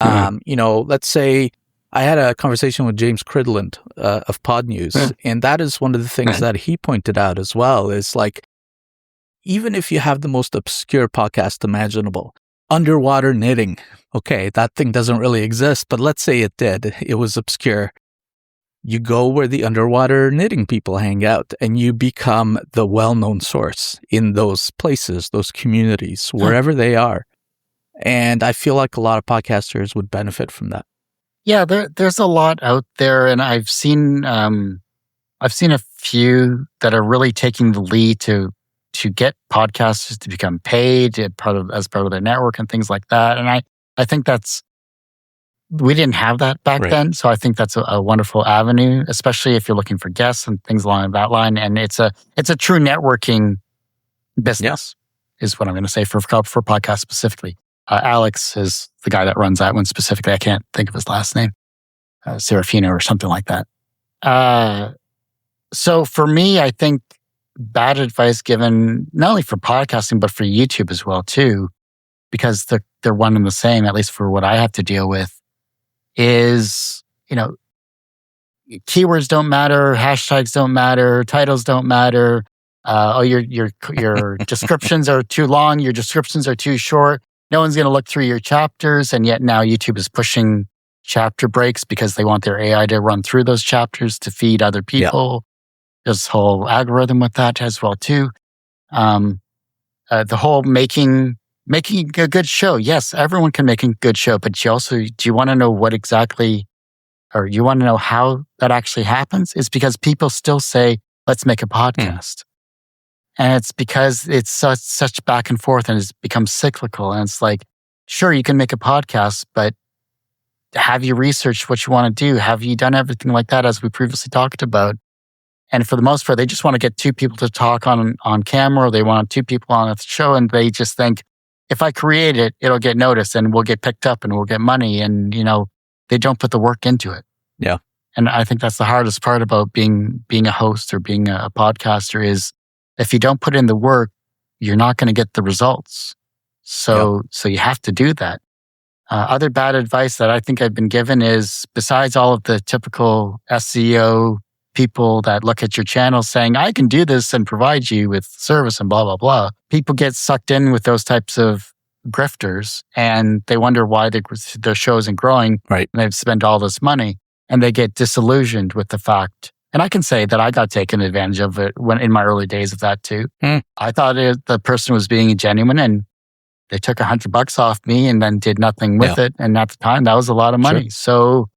Let's say I had a conversation with James Cridland of Pod News, and that is one of the things that he pointed out as well, is like, even if you have the most obscure podcast imaginable, underwater knitting. Okay, that thing doesn't really exist, but let's say it did. It was obscure. You go where the underwater knitting people hang out, and you become the well-known source in those places, those communities, wherever they are. And I feel like a lot of podcasters would benefit from that. Yeah, there's a lot out there, and I've seen a few that are really taking the lead to get podcasters to become paid as part of their network and things like that. And I think we didn't have that back then, so I think that's a wonderful avenue, especially if you're looking for guests and things along that line. And it's a true networking business, is what I'm going to say for podcasts specifically. Alex is the guy that runs that one specifically. I can't think of his last name, Serafino or something like that. So for me, I think bad advice given not only for podcasting but for YouTube as well too, because they're one and the same, at least for what I have to deal with, is, keywords don't matter, hashtags don't matter, titles don't matter. Your descriptions are too long, your descriptions are too short. No one's going to look through your chapters, and yet now YouTube is pushing chapter breaks because they want their AI to run through those chapters to feed other people. There's this whole algorithm with that as well too. The whole making a good show. Yes, everyone can make a good show, but do you want to know what exactly, or you want to know how that actually happens? It's because people still say, let's make a podcast. And it's because it's such back and forth, and it's become cyclical. And it's like, sure, you can make a podcast, but have you researched what you want to do? Have you done everything like that, as we previously talked about? And for the most part, they just want to get two people to talk on camera, or they want two people on a show, and they just think, if I create it, it'll get noticed and we'll get picked up and we'll get money. And, they don't put the work into it. Yeah. And I think that's the hardest part about being a host or being a podcaster is, if you don't put in the work, you're not going to get the results. So you have to do that. Other bad advice that I think I've been given is, besides all of the typical SEO people that look at your channel saying, I can do this and provide you with service and blah, blah, blah. People get sucked in with those types of grifters, and they wonder why their show isn't growing. Right. And they've spent all this money, and they get disillusioned with the fact. And I can say that I got taken advantage of it in my early days of that too. I thought the person was being genuine, and they took $100 off me and then did nothing with it. And at the time, that was a lot of money. Sure. So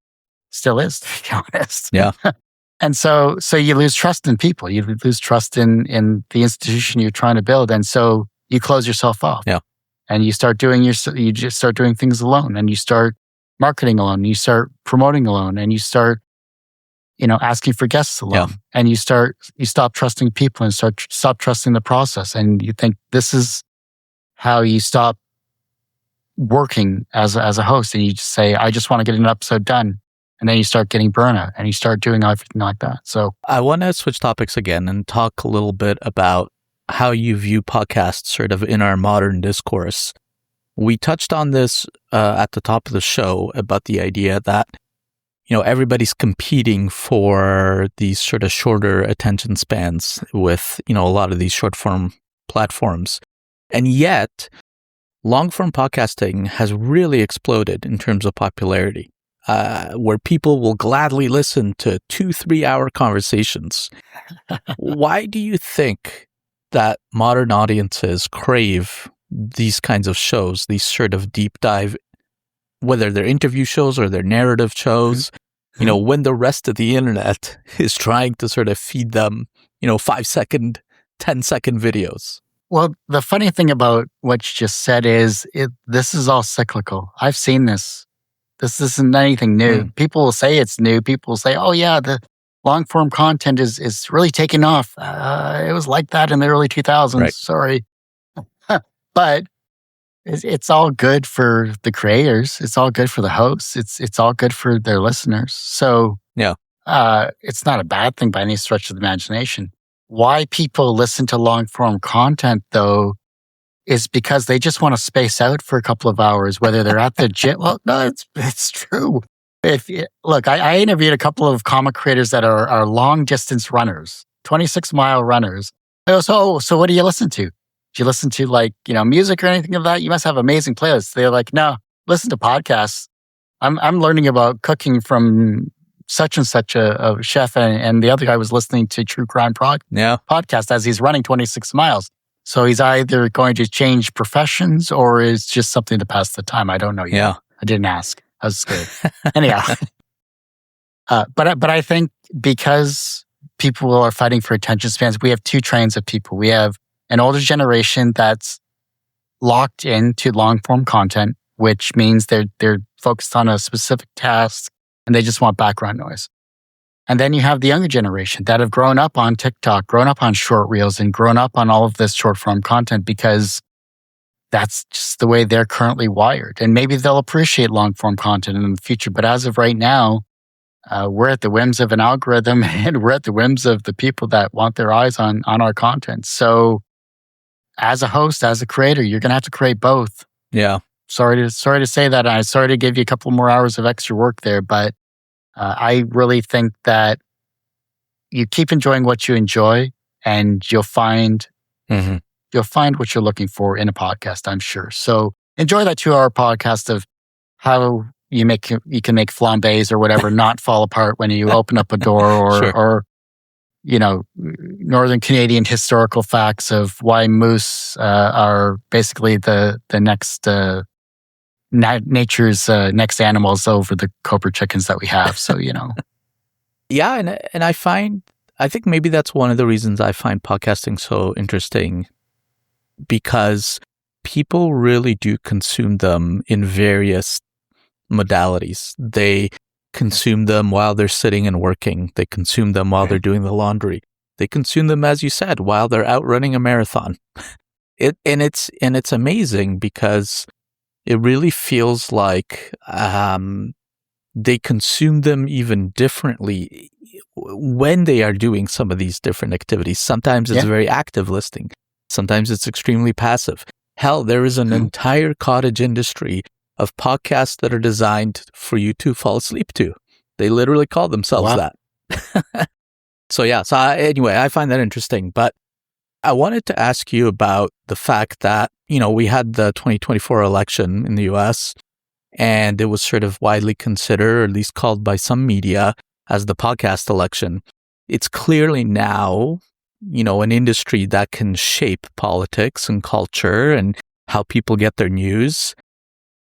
still is, to be honest. Yeah. And so you lose trust in people. You lose trust in the institution you're trying to build. And so you close yourself off. Yeah. And you just start doing things alone, and you start marketing alone, and you start promoting alone, and you start asking for guests alone, and you stop trusting people and stop trusting the process. And you think this is how you stop working as a host. And you just say, I just want to get an episode done. And then you start getting burnout, and you start doing everything like that. So I want to switch topics again and talk a little bit about how you view podcasts sort of in our modern discourse. We touched on this at the top of the show about the idea that everybody's competing for these sort of shorter attention spans with, a lot of these short form platforms. And yet, long form podcasting has really exploded in terms of popularity, where people will gladly listen to 2-3 hour conversations. Why do you think that modern audiences crave these kinds of shows, these sort of deep dive, whether they're interview shows or they're narrative shows, when the rest of the internet is trying to sort of feed them, 5-second, 10-second videos? Well, the funny thing about what you just said is this is all cyclical. I've seen this. This isn't anything new. People will say it's new. People will say, oh yeah, the long form content is really taking off. It was like that in the early 2000s. Right. Sorry. But it's all good for the creators. It's all good for the hosts. It's all good for their listeners. So it's not a bad thing by any stretch of the imagination. Why people listen to long form content though is because they just want to space out for a couple of hours, whether they're at the gym. Well, no, it's true. Look, I interviewed a couple of comic creators that are long distance runners, 26-mile runners. I go, so what do you listen to? Do you listen to like, music or anything of that? You must have amazing playlists. They're like, no, listen to podcasts. I'm learning about cooking from such and such a chef. And the other guy was listening to True Crime podcast as he's running 26 miles. So he's either going to change professions or is just something to pass the time. I don't know yet. Yeah. I didn't ask. I was scared. Anyhow. But I think because people are fighting for attention spans, we have two trains of people. We have an older generation that's locked into long form content, which means they're focused on a specific task and they just want background noise. And then you have the younger generation that have grown up on TikTok, grown up on short reels, and grown up on all of this short form content because that's just the way they're currently wired. And maybe they'll appreciate long form content in the future. But as of right now, we're at the whims of an algorithm and we're at the whims of the people that want their eyes on our content. So as a host, as a creator, you're going to have to create both. Yeah. Sorry to say that. I'm sorry to give you a couple more hours of extra work there, but I really think that you keep enjoying what you enjoy and you'll find what you're looking for in a podcast, I'm sure. So enjoy that 2-hour podcast of how you can make flambés or whatever not fall apart when you open up a door or Northern Canadian historical facts of why moose are basically the next nature's next animals over the cobra chickens that we have. So, Yeah. And I think maybe that's one of the reasons I find podcasting so interesting, because people really do consume them in various modalities. They consume them while they're sitting and working. They consume them while they're doing the laundry. They consume them, as you said, while they're out running a marathon. It's amazing because it really feels like they consume them even differently when they are doing some of these different activities. Sometimes it's very active listening. Sometimes it's extremely passive. Hell, there is an entire cottage industry of podcasts that are designed for you to fall asleep to. They literally call themselves that. Anyway, I find that interesting. But I wanted to ask you about the fact that, we had the 2024 election in the US, and it was sort of widely considered, or at least called by some media, as the podcast election. It's clearly now, an industry that can shape politics and culture and how people get their news.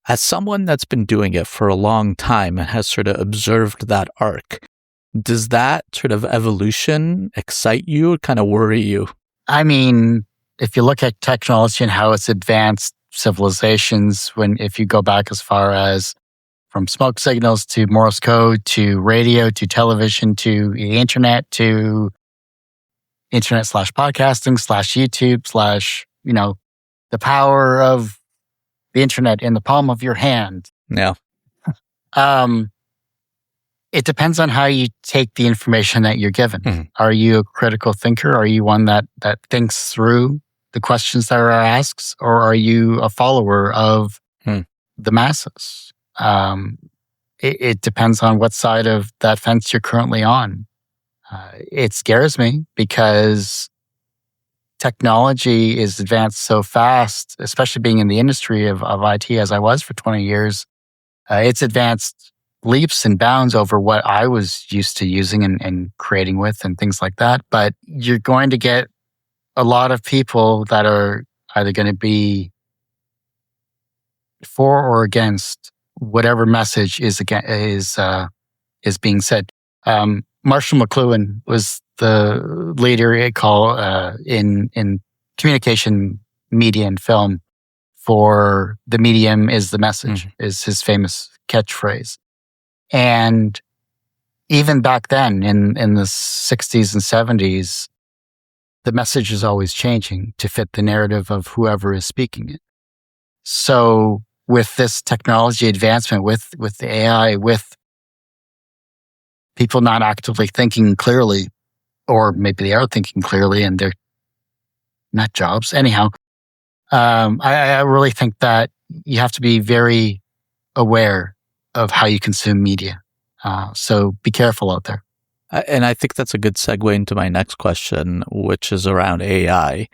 As someone that's been doing it for a long time and has sort of observed that arc, does that sort of evolution excite you or kind of worry you? I mean, if you look at technology and how it's advanced civilizations, if you go back as far as from smoke signals to Morse code to radio to television to the internet to internet/podcasting /YouTube/ the power of the internet in the palm of your hand. Yeah. It depends on how you take the information that you're given. Are you a critical thinker? Are you one that thinks through the questions that are asked? Or are you a follower of the masses? It depends on what side of that fence you're currently on. It scares me because technology is advanced so fast, especially being in the industry of IT as I was for 20 years. It's advanced leaps and bounds over what I was used to using and creating with and things like that. But you're going to get a lot of people that are either going to be for or against whatever message is being said. Marshall McLuhan was the leader in communication, media, and film for "the medium is the message" is his famous catchphrase. And even back then, in the 60s and 70s, the message is always changing to fit the narrative of whoever is speaking it. So with this technology advancement, with the AI, with people not actively thinking clearly, or maybe they are thinking clearly and they're nut jobs. Anyhow, I really think that you have to be very aware of how you consume media. So be careful out there. And I think that's a good segue into my next question, which is around AI.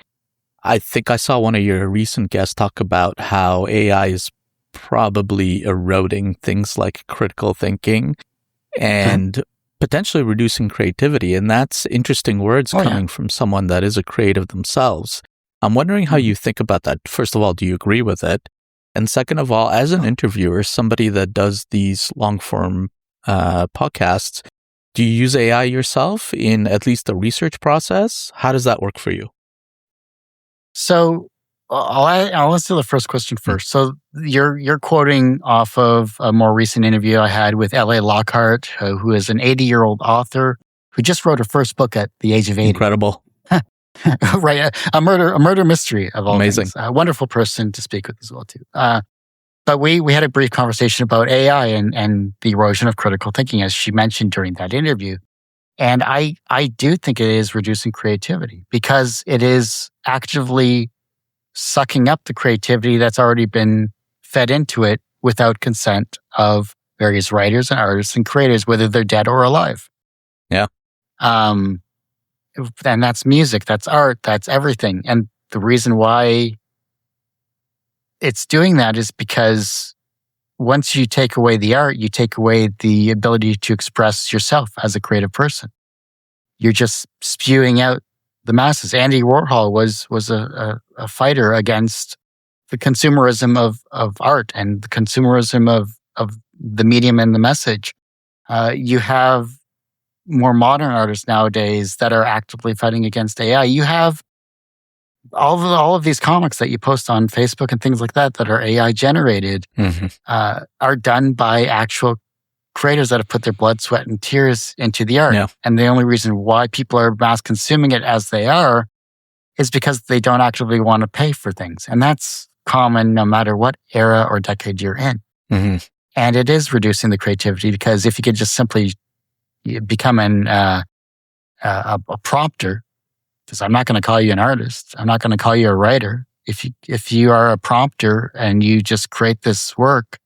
I think I saw one of your recent guests talk about how AI is probably eroding things like critical thinking and potentially reducing creativity. And that's interesting words coming from someone that is a creative themselves. I'm wondering how you think about that. First of all, do you agree with it? And second of all, as an interviewer, somebody that does these long form podcasts, do you use AI yourself in at least the research process? How does that work for you? So I'll answer the first question first. So you're quoting off of a more recent interview I had with L.A. Lockhart, who is an 80-year-old author who just wrote her first book at the age of 80. Incredible. Right. A murder mystery of all Amazing. things. A wonderful person to speak with as well, too. But we had a brief conversation about AI and the erosion of critical thinking, as she mentioned during that interview. And I do think it is reducing creativity because it is actively sucking up the creativity that's already been fed into it without consent of various writers and artists and creators, whether they're dead or alive. Yeah. And that's music, that's art, that's everything. And the reason why it's doing that is because once you take away the art, you take away the ability to express yourself as a creative person. You're just spewing out the masses. Andy Warhol was a fighter against the consumerism of art and the consumerism of the medium and the message. You have more modern artists nowadays that are actively fighting against AI. You have all of these comics that you post on Facebook and things like that are AI generated, are done by actual creators that have put their blood, sweat, and tears into the art. Yeah. And the only reason why people are mass consuming it as they are is because they don't actively want to pay for things. And that's common no matter what era or decade you're in. And it is reducing the creativity because if you could just simply become a prompter, because I'm not going to call you an artist, I'm not going to call you a writer. If you are a prompter and you just create this work,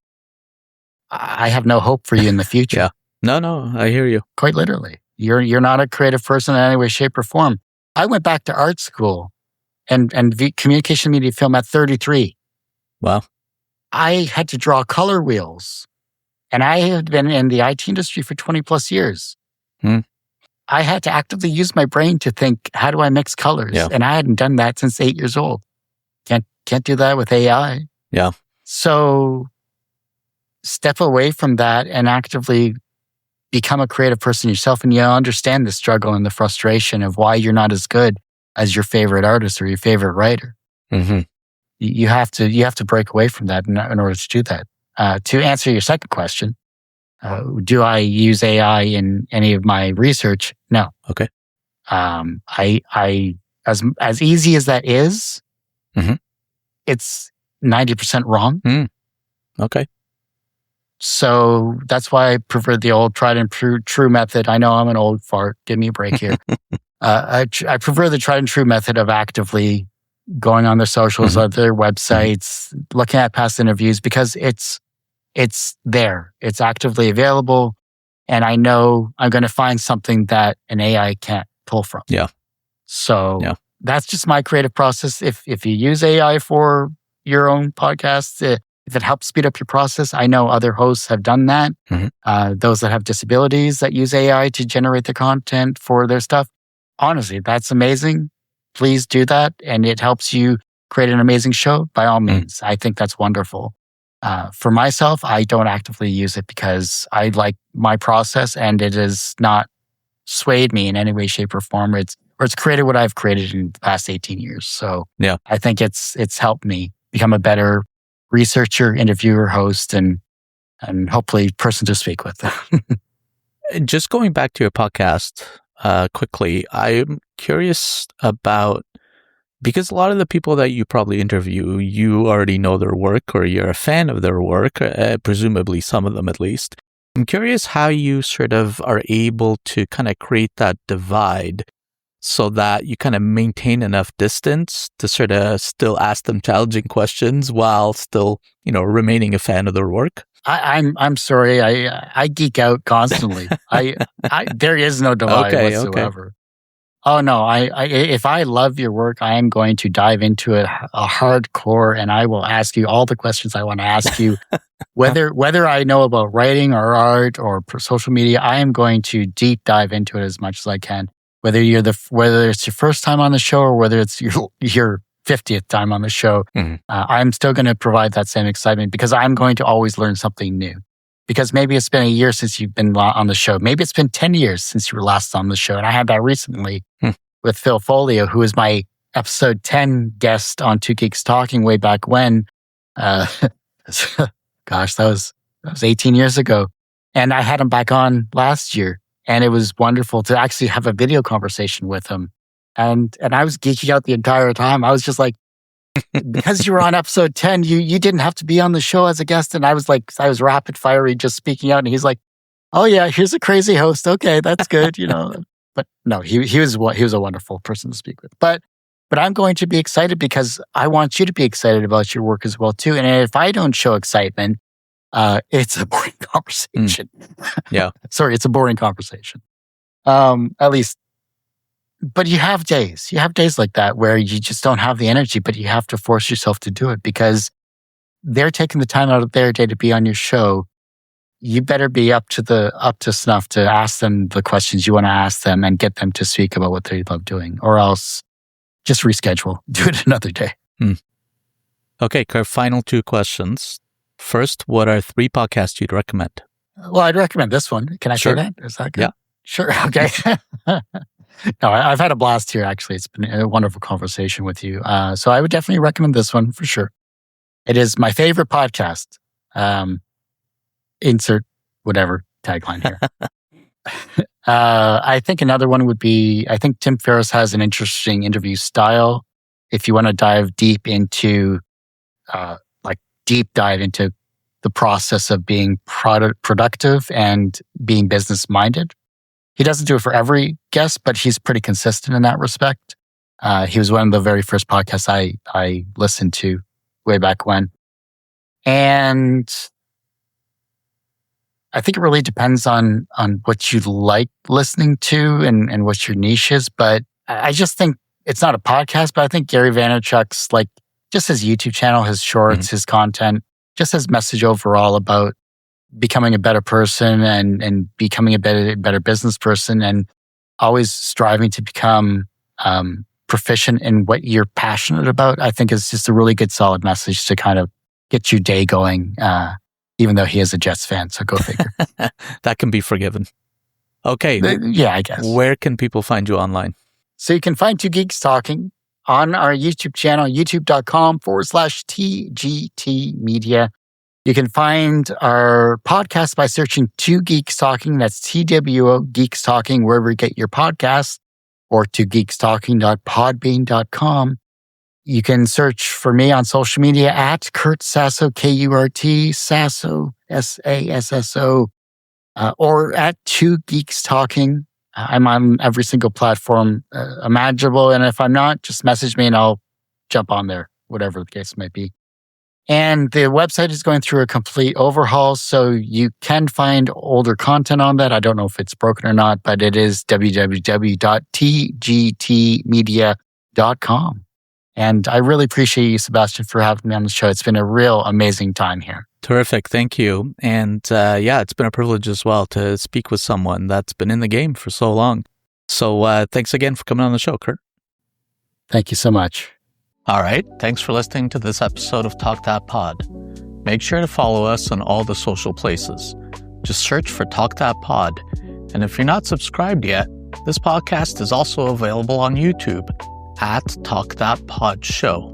I have no hope for you in the future. Yeah. No, I hear you. Quite literally. You're not a creative person in any way, shape, or form. I went back to art school and communication media film at 33. Wow. I had to draw color wheels. And I had been in the IT industry for 20 plus years. I had to actively use my brain to think, how do I mix colors? Yeah. And I hadn't done that since 8 years old. Can't do that with AI. Yeah. So step away from that and actively become a creative person yourself, and you'll understand the struggle and the frustration of why you're not as good as your favorite artist or your favorite writer. You have to break away from that in order to do that. To answer your second question, do I use AI in any of my research? No. Okay. I as easy as that is, it's 90% wrong. Okay. So that's why I prefer the old tried and true method. I know I'm an old fart. Give me a break here. I prefer the tried and true method of actively going on their socials, their websites, looking at past interviews, because it's there. It's actively available. And I know I'm going to find something that an AI can't pull from. Yeah. So that's just my creative process. If you use AI for your own podcast, if it helps speed up your process, I know other hosts have done that. Those that have disabilities that use AI to generate the content for their stuff. Honestly, that's amazing. Please do that. And it helps you create an amazing show. By all means, I think that's wonderful. For myself, I don't actively use it because I like my process and it has not swayed me in any way, shape, or form. It's created what I've created in the past 18 years. So I think it's helped me become a better researcher, interviewer, host, and hopefully person to speak with. Just going back to your podcast quickly, I'm curious about, because a lot of the people that you probably interview, you already know their work or you're a fan of their work, presumably some of them at least. I'm curious how you sort of are able to kind of create that divide so that you kind of maintain enough distance to sort of still ask them challenging questions while still, remaining a fan of their work. I'm sorry. I geek out constantly. There is no divide whatsoever. Oh no, if I love your work, I am going to dive into it a hardcore, and I will ask you all the questions I want to ask you. Whether I know about writing or art or social media, I am going to deep dive into it as much as I can. Whether it's your first time on the show or whether it's your 50th time on the show, I'm still going to provide that same excitement because I'm going to always learn something new. Because maybe it's been a year since you've been on the show. Maybe it's been 10 years since you were last on the show. And I had that recently with Phil Folio, who was my episode 10 guest on Two Geeks Talking way back when. Gosh, that was 18 years ago. And I had him back on last year. And it was wonderful to actually have a video conversation with him. And I was geeking out the entire time. I was just like, because you were on episode 10, you didn't have to be on the show as a guest. And I was rapid fiery just speaking out. And he's like, oh yeah, here's a crazy host. Okay, that's good, But no, he was a wonderful person to speak with. But I'm going to be excited because I want you to be excited about your work as well too. And if I don't show excitement, it's a boring conversation. Yeah. Sorry, it's a boring conversation. At least. But you have days like that where you just don't have the energy, but you have to force yourself to do it because they're taking the time out of their day to be on your show. You better be up to snuff to ask them the questions you want to ask them and get them to speak about what they love doing, or else just reschedule, do it another day. Okay, Kurt, final 2 questions. First, what are 3 podcasts you'd recommend? Well, I'd recommend this one. Can I say that? Is that good? Yeah. Sure. Okay. No, I've had a blast here, actually. It's been a wonderful conversation with you. So I would definitely recommend this one for sure. It is my favorite podcast. Insert whatever tagline here. I think another one would be, I think Tim Ferriss has an interesting interview style. If you want to dive deep into, deep dive into the process of being productive and being business minded. He doesn't do it for every guest, but he's pretty consistent in that respect. He was one of the very first podcasts I listened to way back when. And I think it really depends on what you like listening to and what your niche is. But I just think it's not a podcast, but I think Gary Vaynerchuk's just his YouTube channel, his shorts, his content, just his message overall about becoming a better person and becoming a better business person and always striving to become proficient in what you're passionate about, I think is just a really good, solid message to kind of get your day going, even though he is a Jets fan. So go figure. That can be forgiven. Okay. Yeah, I guess. Where can people find you online? So you can find Two Geeks Talking on our YouTube channel, youtube.com/TGT Media. You can find our podcast by searching Two Geeks Talking. That's TWO Geeks Talking, wherever you get your podcasts, or twogeektalking.podbean.com. You can search for me on social media at Kurt Sasso, Kurt Sasso, Sasso, or at Two Geeks Talking. I'm on every single platform imaginable. And if I'm not, just message me and I'll jump on there, whatever the case might be. And the website is going through a complete overhaul, so you can find older content on that. I don't know if it's broken or not, but it is www.tgtmedia.com. And I really appreciate you, Sebastian, for having me on the show. It's been a real amazing time here. Terrific. Thank you. And it's been a privilege as well to speak with someone that's been in the game for so long. So thanks again for coming on the show, Kurt. Thank you so much. All right. Thanks for listening to this episode of Talk That Pod. Make sure to follow us on all the social places. Just search for Talk That Pod. And if you're not subscribed yet, this podcast is also available on YouTube at Talk That Pod Show.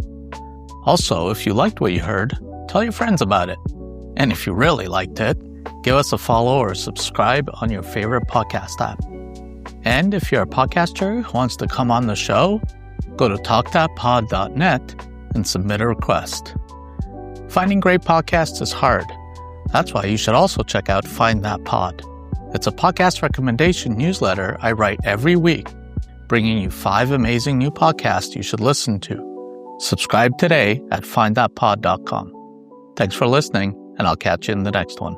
Also, if you liked what you heard, tell your friends about it. And if you really liked it, give us a follow or subscribe on your favorite podcast app. And if you're a podcaster who wants to come on the show, go to talkthatpod.net and submit a request. Finding great podcasts is hard. That's why you should also check out Find That Pod. It's a podcast recommendation newsletter I write every week, bringing you 5 amazing new podcasts you should listen to. Subscribe today at findthatpod.com. Thanks for listening, and I'll catch you in the next one.